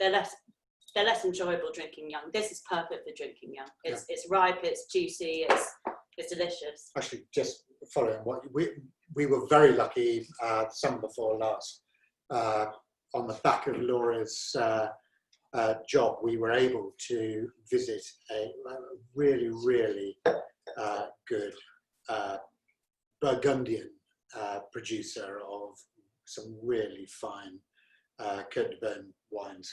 less enjoyable drinking young. This is perfect for drinking young. It's ripe, it's juicy, it's delicious. Actually, just following what we were very lucky summer before last, on the back of Laura's job, we were able to visit a really, really good Burgundian producer of some really fine Côte de Beaune wines.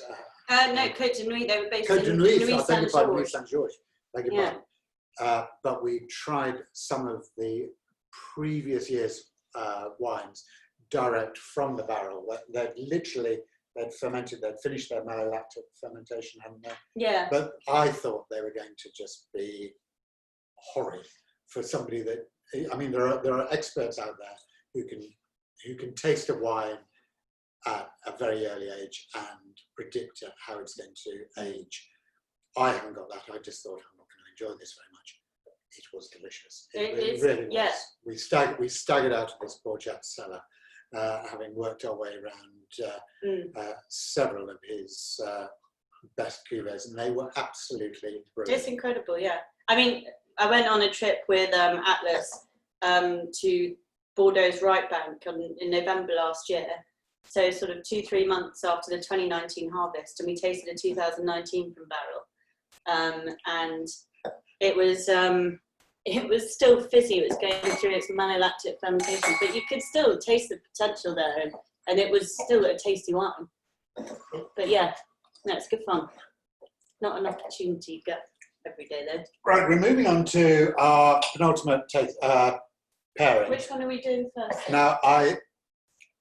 No, Côte de Nuit, they were based Côte de in Nuit, Nuit Saint-Georges. Saint-Georges. Beg your pardon. But we tried some of the previous year's wines direct from the barrel. They'd fermented, they'd finished their malolactic fermentation, hadn't they? Yeah. But I thought they were going to just be horrid for somebody that, I mean, there are experts out there who can taste a wine at a very early age and predict how it's going to age. I haven't got that. I just thought I'm not going to enjoy this very much. It was delicious. It really was. Yeah. We staggered out of this poor chap's cellar, having worked our way around several of his best cuvées, and they were absolutely brilliant. It's incredible, yeah. I mean, I went on a trip with Atlas to Bordeaux's right bank in November last year. So sort of 2-3 months after the 2019 harvest, and we tasted a 2019 from barrel, and it was still fizzy. It was going through its malolactic fermentation, but you could still taste the potential there, and it was still a tasty wine. But yeah, no, it's good fun. Not an opportunity you get every day though. Right, we're moving on to our penultimate pairing. Which one are we doing first? Now, I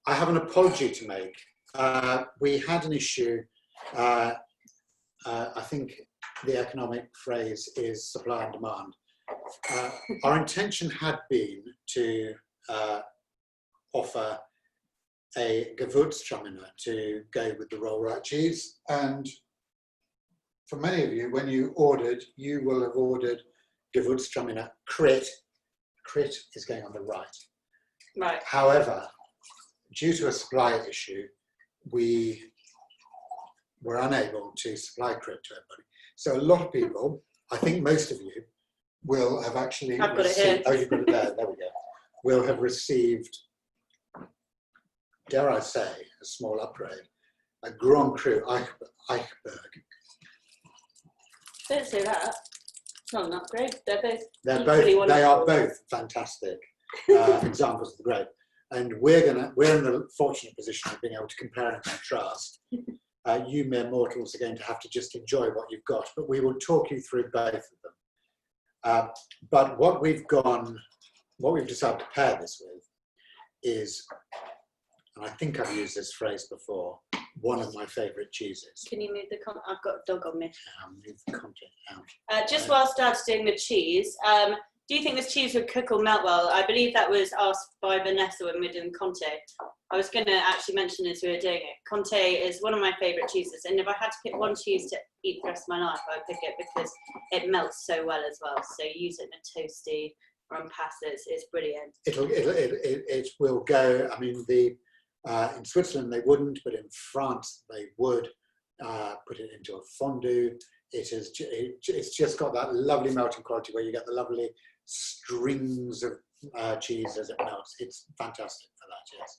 have an apology to make. We had an issue, I think the economic phrase is supply and demand. Our intention had been to offer a Gewürztraminer to go with the roll-right cheese, and for many of you, when you ordered, you will have ordered Gewürztraminer Crit. Crit is going on the right. Right. However, due to a supply issue, we were unable to supply Crit to everybody. So a lot of people, I think most of you, will have actually I've got received, it here. oh, you've got it there, there we go, will have received, dare I say, a small upgrade, a Grand Cru Eichberg. Don't say that. It's not an upgrade. They are both fantastic examples of the grape. And we're in the fortunate position of being able to compare and contrast. You mere mortals are going to have to just enjoy what you've got, but we will talk you through both of them. But what we've decided to pair this with is, and I think I've used this phrase before, one of my favourite cheeses. Can you move the content? I've got a dog on me. Move the content out. Just whilst Dad's doing the cheese, do you think this cheese would cook or melt well? I believe that was asked by Vanessa when we were doing Conte. I was going to actually mention as we were doing it, Comté is one of my favourite cheeses, and if I had to pick one cheese to eat for the rest of my life, I would pick it because it melts so well as well. So use it in a toasty or on pastas, it's brilliant. It will go. I mean, in Switzerland they wouldn't, but in France they would put it into a fondue. It's just got that lovely melting quality where you get the lovely strings of cheese as it melts. It's fantastic for that, yes.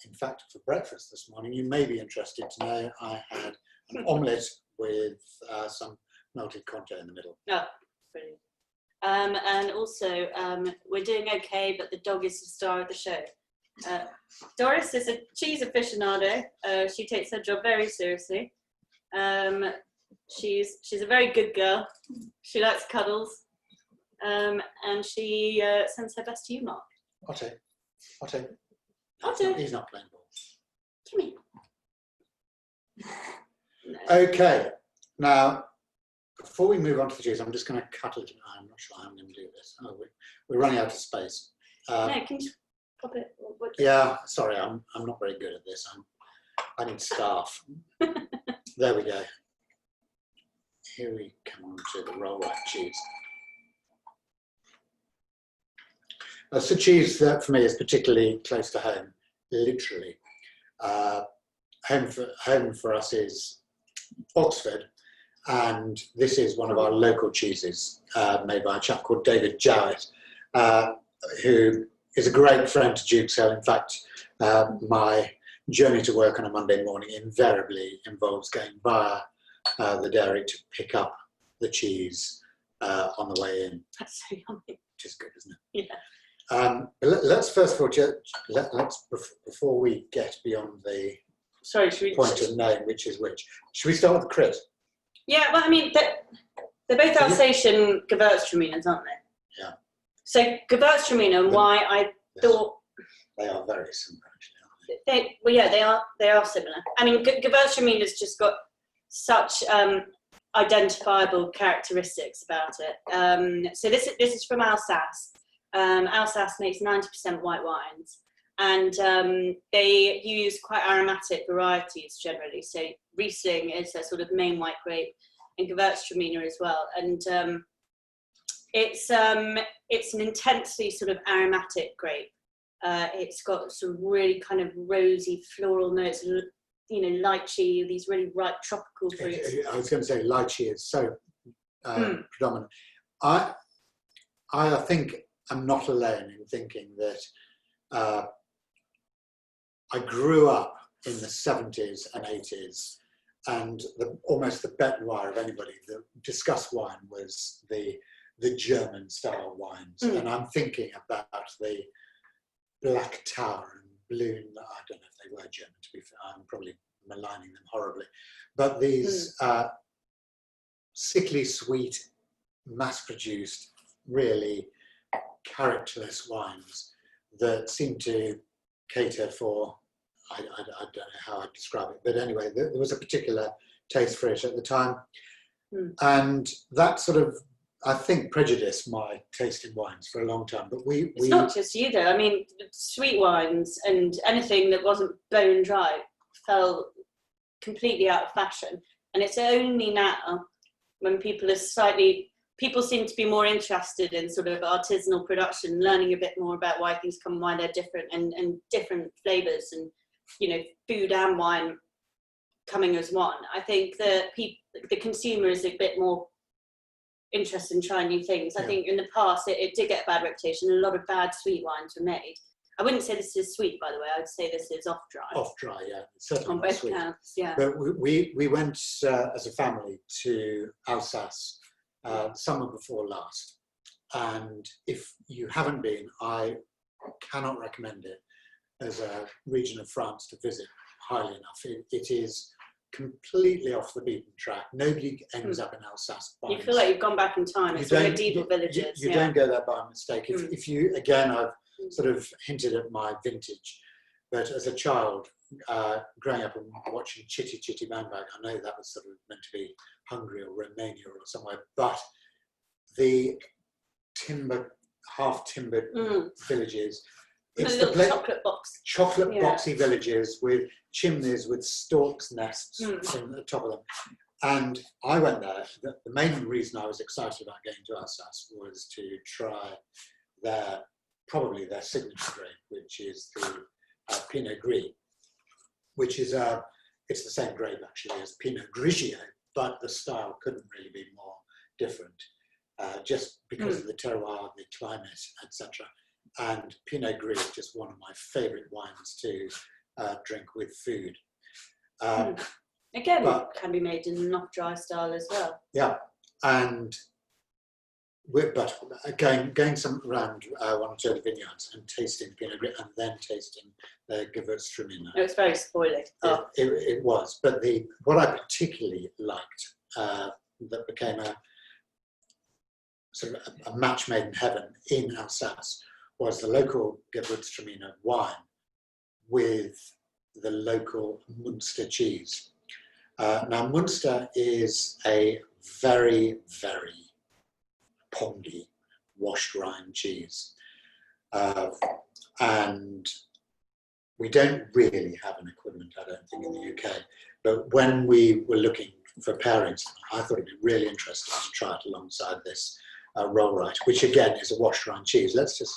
In fact, for breakfast this morning, you may be interested to know, I had an omelette with some melted Comté in the middle. Oh, brilliant. And also, we're doing okay, but the dog is the star of the show. Doris is a cheese aficionado. She takes her job very seriously. She's a very good girl. She likes cuddles. And she sends her best to you, Mark. Otto. Otto. He's not playing ball. Come here. No. Okay, now, before we move on to the cheese, I'm just going to cut it. I'm not sure how I'm going to do this. Oh, we're running out of space. No, can you pop it? Yeah, sorry, I'm not very good at this. I need staff. There we go. Here we come on to the roll-up cheese. That's a cheese that for me is particularly close to home, literally. Home for us is Oxford, and this is one of our local cheeses made by a chap called David Jowett, who is a great friend to Dukeshill. In fact, my journey to work on a Monday morning invariably involves going via the dairy to pick up the cheese on the way in. That's so yummy. Which is good, isn't it? Yeah. Let's first of all, before we get beyond the point of knowing which is which, should we start with crit? Yeah, well, I mean, they're both Alsatian Gewürztraminers, aren't they? Yeah. So Gewürztraminer, and why I thought they are very similar, actually, aren't they are similar. I mean, Gewürztraminers just got such identifiable characteristics about it. So this is from Alsace. Alsace makes 90% white wines, and they use quite aromatic varieties generally. So Riesling is their sort of main white grape, and Gewürztraminer as well. And it's an intensely sort of aromatic grape. It's got some really kind of rosy floral notes, lychee, these really ripe tropical fruits. I was going to say lychee is so predominant. I think I'm not alone in thinking that I grew up in the 70s and 80s, and almost the bête noire of anybody that discussed wine was the German style wines. And I'm thinking about the Black Tower and Blune. I don't know if they were German, to be fair. I'm probably maligning them horribly. But these sickly sweet, mass-produced, really characterless wines that seem to cater for, I don't know how I'd describe it, but anyway, there was a particular taste for it at the time. And that sort of, I think, prejudiced my taste in wines for a long time. But it's not just you though. I mean, sweet wines and anything that wasn't bone dry fell completely out of fashion. And it's only now when people seem to be more interested in sort of artisanal production, learning a bit more about why things come and why they're different, and different flavours, and food and wine coming as one. I think that the consumer is a bit more interested in trying new things. I think in the past it did get a bad reputation. A lot of bad sweet wines were made. I wouldn't say this is sweet, by the way. I'd say this is off dry. Off dry, yeah. Certainly on both sweet. Counts, yeah. But we went as a family to Alsace summer before last, and if you haven't been, I cannot recommend it as a region of France to visit highly enough. It is completely off the beaten track. Nobody ends up in Alsace by mistake. You feel like you've gone back in time. It's one of medieval villages. You don't go there by mistake. If you, again, I've sort of hinted at my vintage, but as a child, growing up and watching Chitty Chitty Bang Bang, I know that was sort of meant to be Hungary or Romania or somewhere, but the half-timbered villages, it's little chocolate box. chocolate Yeah. boxy villages with chimneys with storks' nests Mm. in the top of them. And I went there. The main reason I was excited about going to Alsace was to try probably their signature grape, which is the Pinot Gris, which is it's the same grape actually as Pinot Grigio, but the style couldn't really be more different, just because of the terroir, the climate, etc. And Pinot Gris is just one of my favourite wines to drink with food. Again, but- can be made in an off-dry style as well. Yeah, and but going some around one or two of the vineyards and tasting Pinot Gris and then tasting the Gewürztraminer. It was very spoiling. Oh, It was, but what I particularly liked that became a sort of a match made in heaven in Alsace was the local Gewürztraminer wine with the local Munster cheese. Now Munster is a very, very pondy washed rind cheese, and we don't really have an equivalent, I don't think, in the UK. But when we were looking for pairings, I thought it'd be really interesting to try it alongside this rollright, which again is a washed rind cheese. Let's just.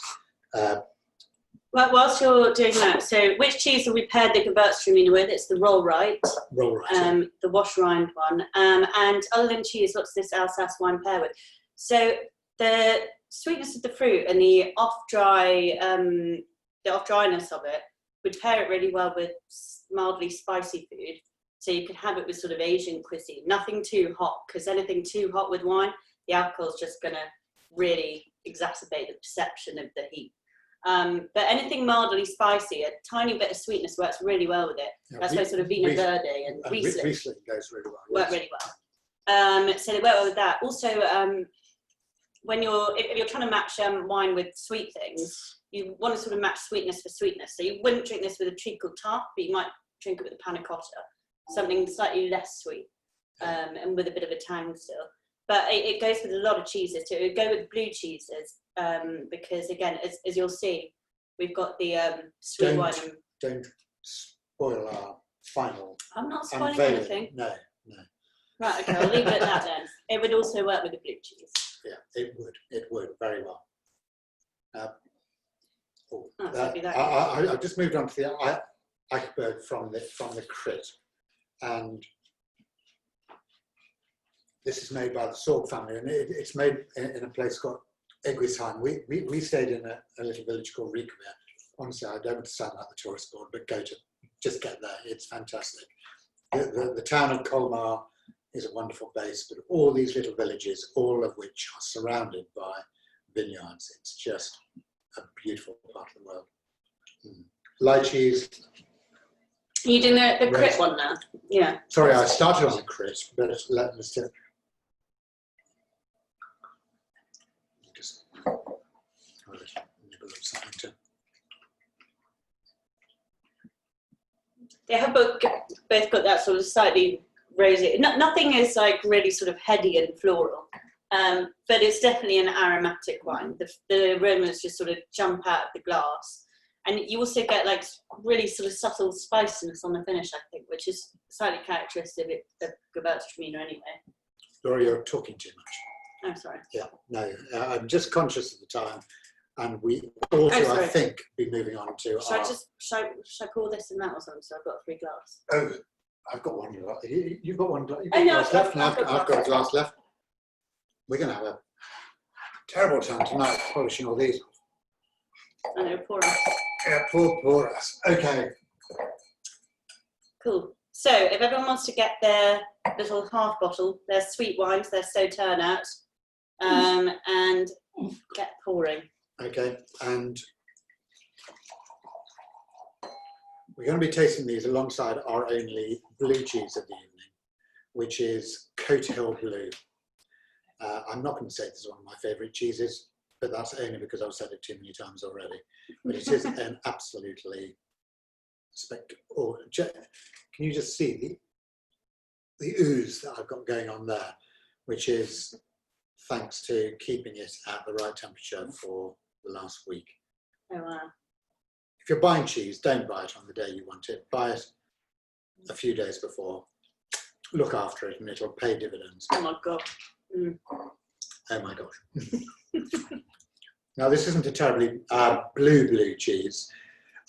Well, whilst you're doing that, so which cheese have we paired the Gewürztraminer with? It's the rollright, Rollright. the wash rind one. And other than cheese, what's this Alsace wine pair with? So the sweetness of the fruit and the off-dryness of it would pair it really well with mildly spicy food. So you could have it with sort of Asian cuisine. Nothing too hot, because anything too hot with wine, the alcohol is just going to really exacerbate the perception of the heat. But anything mildly spicy, a tiny bit of sweetness works really well with it. Yeah, That's why sort of Vino Verde and Riesling Riesling goes really well. work really well. So they work well with that. Also, when if you're trying to match wine with sweet things, you want to sort of match sweetness for sweetness. So you wouldn't drink this with a treacle tart, but you might drink it with a panna cotta, something slightly less sweet, and with a bit of a tang still. But it goes with a lot of cheeses too. It would go with blue cheeses, because again, as you'll see, we've got the sweet wine. Don't spoil our final. I'm not spoiling unveiling. anything. No. Right, okay, I'll leave it at that then. It would also work with the blue cheese. Yeah, it would very well. I've just moved on to the iceberg from the crit, and this is made by the Sorg family, and it's made in a place called Egwisheim. We stayed in a little village called Riekweier. Honestly, I don't want to sound like the tourist board, but just get there. It's fantastic. The town of Colmar is a wonderful base, but all these little villages, all of which are surrounded by vineyards. It's just a beautiful part of the world. Lychees. Are you doing the crit one now? Yeah. Sorry, I started on the crit, but let me still. Just nibble of something to. They have both got that sort of slightly rosy. Nothing is like really sort of heady and floral, but it's definitely an aromatic wine. The aromas just sort of jump out of the glass, and you also get like really sort of subtle spiciness on the finish, I think, which is slightly characteristic of Gewürztraminer anyway. Laura, you're talking too much. I'm sorry. Yeah, no, I'm just conscious of the time, and we also, I think, be moving on to. Should I pour this and that or something? So I've got 3 glasses. Oh, I've got one. You've got one. You've got I know, glass left, and I've I've got a glass left. We're going to have a terrible time tonight polishing all these. I know, pour us. Yeah, pour us. Okay. Cool. So if everyone wants to get their little half bottle, their sweet wines, their Sauternes out, and get pouring. Okay, and we're going to be tasting these alongside our only blue cheese of the evening, which is Coat Hill Blue. I'm not going to say this is one of my favourite cheeses, but that's only because I've said it too many times already. But it is an absolutely spectacular. Can you just see the ooze that I've got going on there, which is thanks to keeping it at the right temperature for the last week. Oh wow. if you're buying cheese, don't buy it on the day you want it. Buy it a few days before. Look after it and it'll pay dividends. Oh my God. Mm. Oh my gosh. Now this isn't a terribly blue cheese.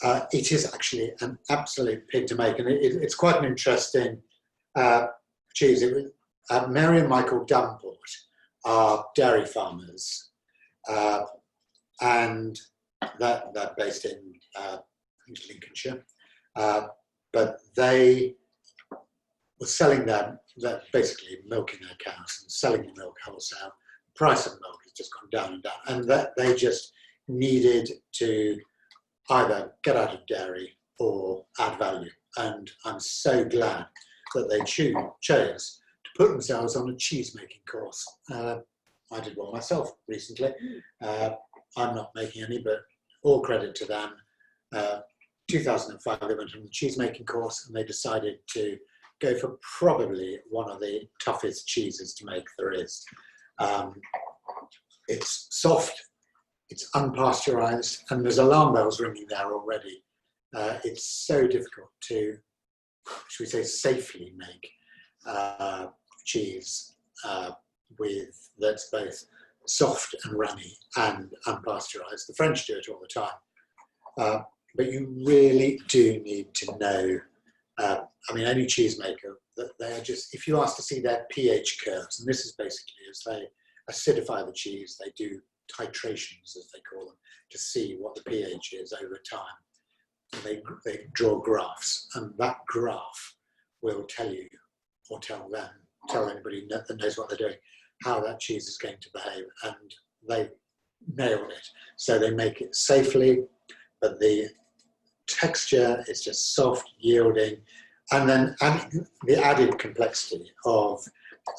It is actually an absolute pig to make, and it's quite an interesting cheese. Mary and Michael Damport are dairy farmers, and they're based in Lincolnshire, but they were selling them, they're basically milking their cows and selling the milk wholesale. The price of milk has just gone down and down, and that they just needed to either get out of dairy or add value. And I'm so glad that they chose to put themselves on a cheese making course. I did one myself recently. I'm not making any, but all credit to them. 2005 they went on the cheese making course, and they decided to go for probably one of the toughest cheeses to make there is. It's soft, it's unpasteurized, and there's alarm bells ringing there already. It's so difficult to, should we say, safely make cheese that's both soft and runny and unpasteurized. The French do it all the time, but you really do need to know. I mean, any cheesemaker, that they are just, if you ask to see their pH curves, and this is basically as they acidify the cheese, they do titrations, as they call them, to see what the pH is over time. And they draw graphs, and that graph will tell you, or tell anybody that knows what they're doing, how that cheese is going to behave, and they nailed it. So they make it safely, but the texture is just soft, yielding, and then the added complexity of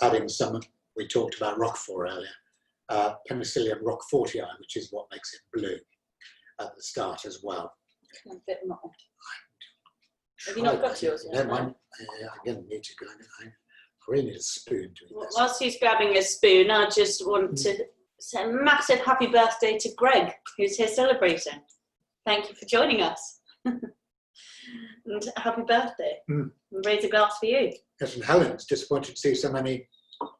adding some, we talked about Roquefort earlier, Penicillium roquefortii, which is what makes it blue at the start as well. A bit more. Have you not got yours yet? No, mine, I'm going to need to go. I really need a spoon to eat this. Whilst he's grabbing a spoon, I just want to say a massive happy birthday to Greg, who's here celebrating. Thank you for joining us. And happy birthday. And raise a glass for you. Yes, and Helen's disappointed to see so many.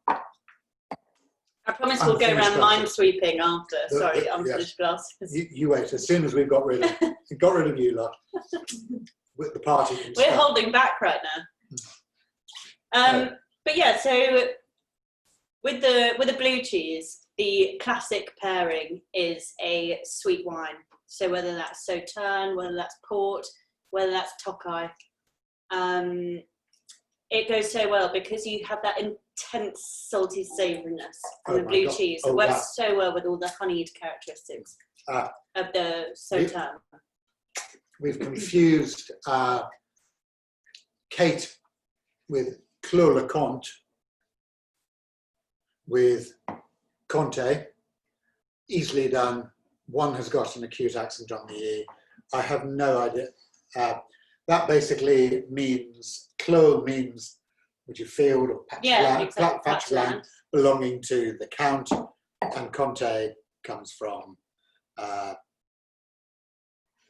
I promise we'll go around minesweeping after. Sorry, unfinished glasses. You wait. As soon as we've got rid of you lot, with the party. We're holding back right now. But yeah, so with the blue cheese, the classic pairing is a sweet wine. So whether that's Sauterne, whether that's port, whether that's Tokaj, it goes so well because you have that intense salty savouriness from the blue cheese. It works so well with all the honeyed characteristics of the Sauterne. We've confused Kate with Clos-le-Comte with Comté. Easily done. One has got an acute accent on the E. I have no idea. That basically means, Clos means would you field or patch of land, exactly, patch of land belonging to the count, and Comté comes from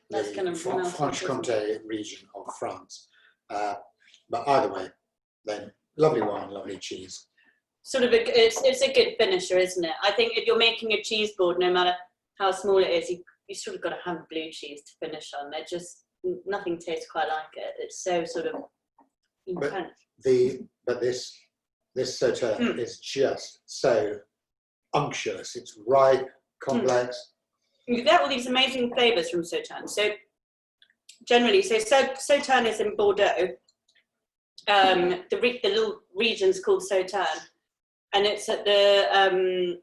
That's kind of Franche-Comté region of France. But either way, then lovely wine, lovely cheese. Sort of, it's a good finisher, isn't it? I think if you're making a cheese board, no matter how small it is, you sort of got to have blue cheese to finish on. They're just, nothing tastes quite like it. It's so sort of intense. But this Sauterne is just so unctuous. It's ripe, complex. You get all these amazing flavours from Sauterne. So generally, Sauterne is in Bordeaux. The little region's called Sauterne, and it's at the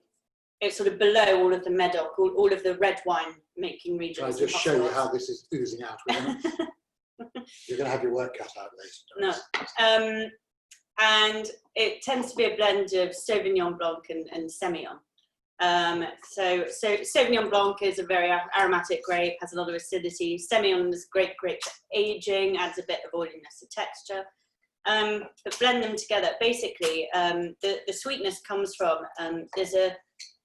it's sort of below all of the Medoc, all of the red wine making regions. I'll just show you how this is oozing out. You're going to have your work cut out later. No, and it tends to be a blend of Sauvignon Blanc and Semillon. So Sauvignon Blanc is a very aromatic grape, has a lot of acidity. Semillon is great grape for aging, adds a bit of oiliness to texture. But blend them together. Basically, the sweetness comes from there's a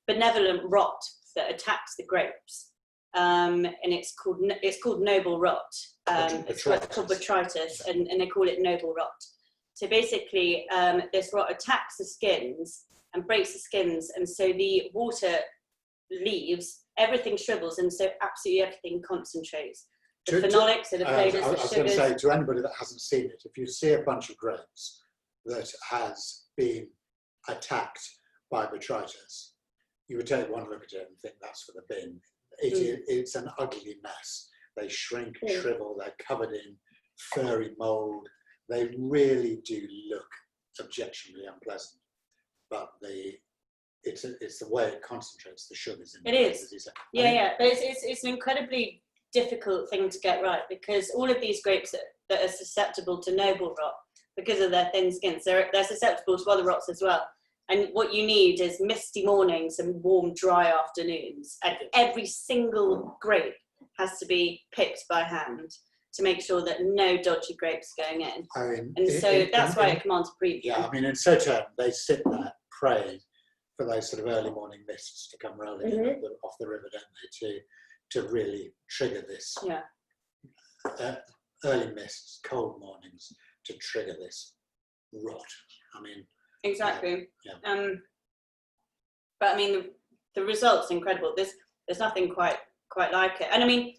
benevolent rot that attacks the grapes, and it's called noble rot. It's called botrytis, and they call it noble rot. So basically, this rot attacks the skins and breaks the skins, and so the water leaves, everything shrivels, and so absolutely everything concentrates. The phenolics, so the flavours, I the was going to sugars. say, to anybody that hasn't seen it, if you see a bunch of grapes that has been attacked by botrytis, you would take one look at it and think that's for the bin. It's an ugly mess. They shrink, shrivel, they're covered in furry mould. They really do look objectionably unpleasant, but it's the way it concentrates the sugars in. It is. Yeah. But it's an incredibly difficult thing to get right, because all of these grapes that are susceptible to noble rot, because of their thin skins, they're susceptible to other rots as well. And what you need is misty mornings and warm, dry afternoons. And every single grape has to be picked by hand to make sure that no dodgy grapes are going in. I mean, and so that's why it commands a premium. Yeah, I mean, in Sauternes, they sit there praying for those sort of early morning mists to come rolling in off the river, don't they, to really trigger this. Yeah. Early mists, cold mornings, to trigger this rot. I mean, exactly. Yeah. But I mean, the result's incredible. There's nothing quite like it. And I mean,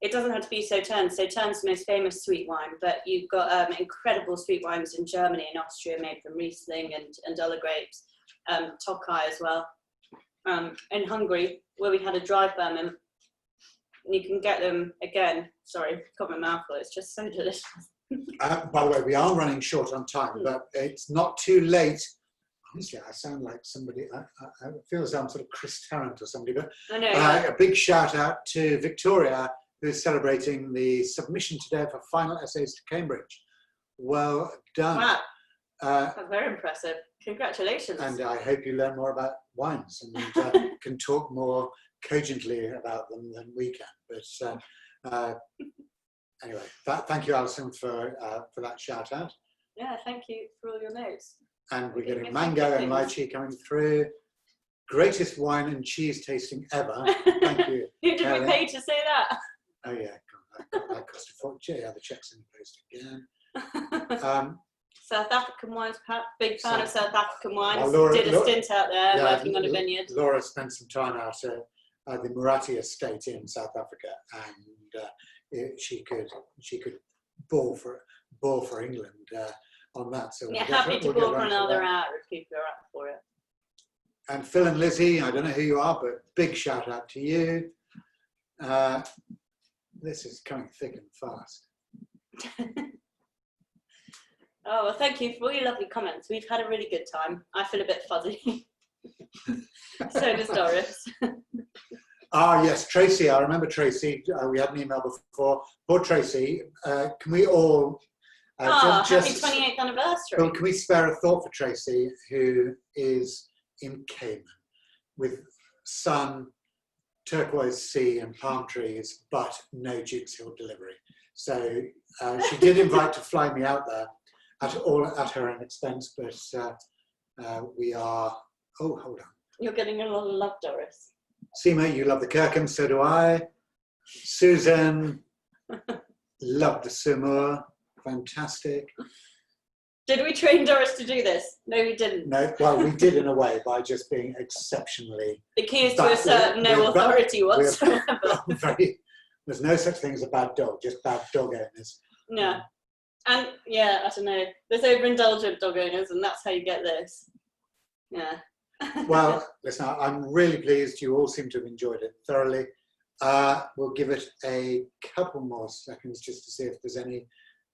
it doesn't have to be Sauternes. Sauternes is the most famous sweet wine, but you've got incredible sweet wines in Germany and Austria made from Riesling and other grapes, Tokai as well. In Hungary, where we had a dry ferment, you can get them again. Sorry, got my mouth full. It's just so delicious. By the way, we are running short on time, but it's not too late. Honestly, I sound like somebody, I feel as though I'm sort of Chris Tarrant or somebody, but I know. A big shout out to Victoria, who is celebrating the submission today for final essays to Cambridge. Well done. Wow, that's very impressive. Congratulations. And I hope you learn more about wines and can talk more cogently about them than we can. But anyway, thank you, Alison, for that shout out. Yeah, thank you for all your notes. And we're getting mango and lychee coming through. Greatest wine and cheese tasting ever. Thank you. Who did we pay to say that? Oh yeah, that cost a fortune. Yeah, the check's in the post again. South African wines, perhaps. Big fan of South African wines. Well, Laura, did a stint out there working on a vineyard. Laura spent some time out at the Murati estate in South Africa, and she could bore for England on that. So yeah, happy to bore for another hour if people are up for it. And Phil and Lizzie, I don't know who you are, but big shout out to you. This is coming thick and fast. Oh, well, thank you for all your lovely comments. We've had a really good time. I feel a bit fuzzy. So does Doris. Yes, Tracy. I remember Tracy. We had an email before. Poor Tracy. Can we all happy 28th anniversary. Well, can we spare a thought for Tracy, who is in Cayman with sun, turquoise sea and palm trees, but no Dukeshill delivery. So she did invite to fly me out there at her own expense, but we are, oh, hold on. You're getting a lot of love, Doris. Seema, you love the Kirkham, so do I. Susan, loved the Sumur, fantastic. Did we train Doris to do this? No, we didn't. No, well, we did in a way by just being exceptionally. The key is to assert no authority whatsoever. There's no such thing as a bad dog, just bad dog owners. Yeah. And yeah, I don't know. There's overindulgent dog owners, and that's how you get this. Yeah. Well, listen, I'm really pleased. You all seem to have enjoyed it thoroughly. We'll give it a couple more seconds just to see if there's any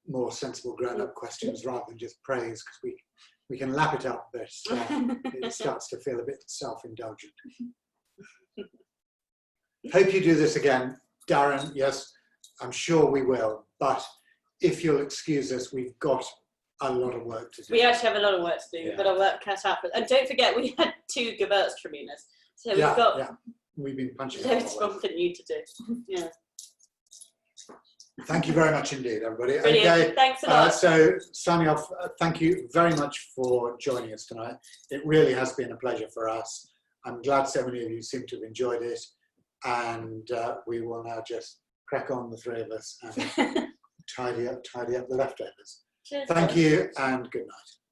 more sensible grown-up questions rather than just praise, because we can lap it up, but it starts to feel a bit self-indulgent. Hope you do this again. Darren, yes, I'm sure we will, but if you'll excuse us, we've got a lot of work to do. We actually have a lot of work to do. Yeah. We've got our work cut out. And don't forget, we had 2 Gewürztraminers. So we've got we've been punching loads more than you to do. Yeah. Thank you very much indeed, everybody. Brilliant. Okay, thanks a lot. So signing off, thank you very much for joining us tonight. It really has been a pleasure for us. I'm glad so many of you seem to have enjoyed it. and we will now just crack on, the three of us, and tidy up the leftovers. Cheers. Thank you and good night.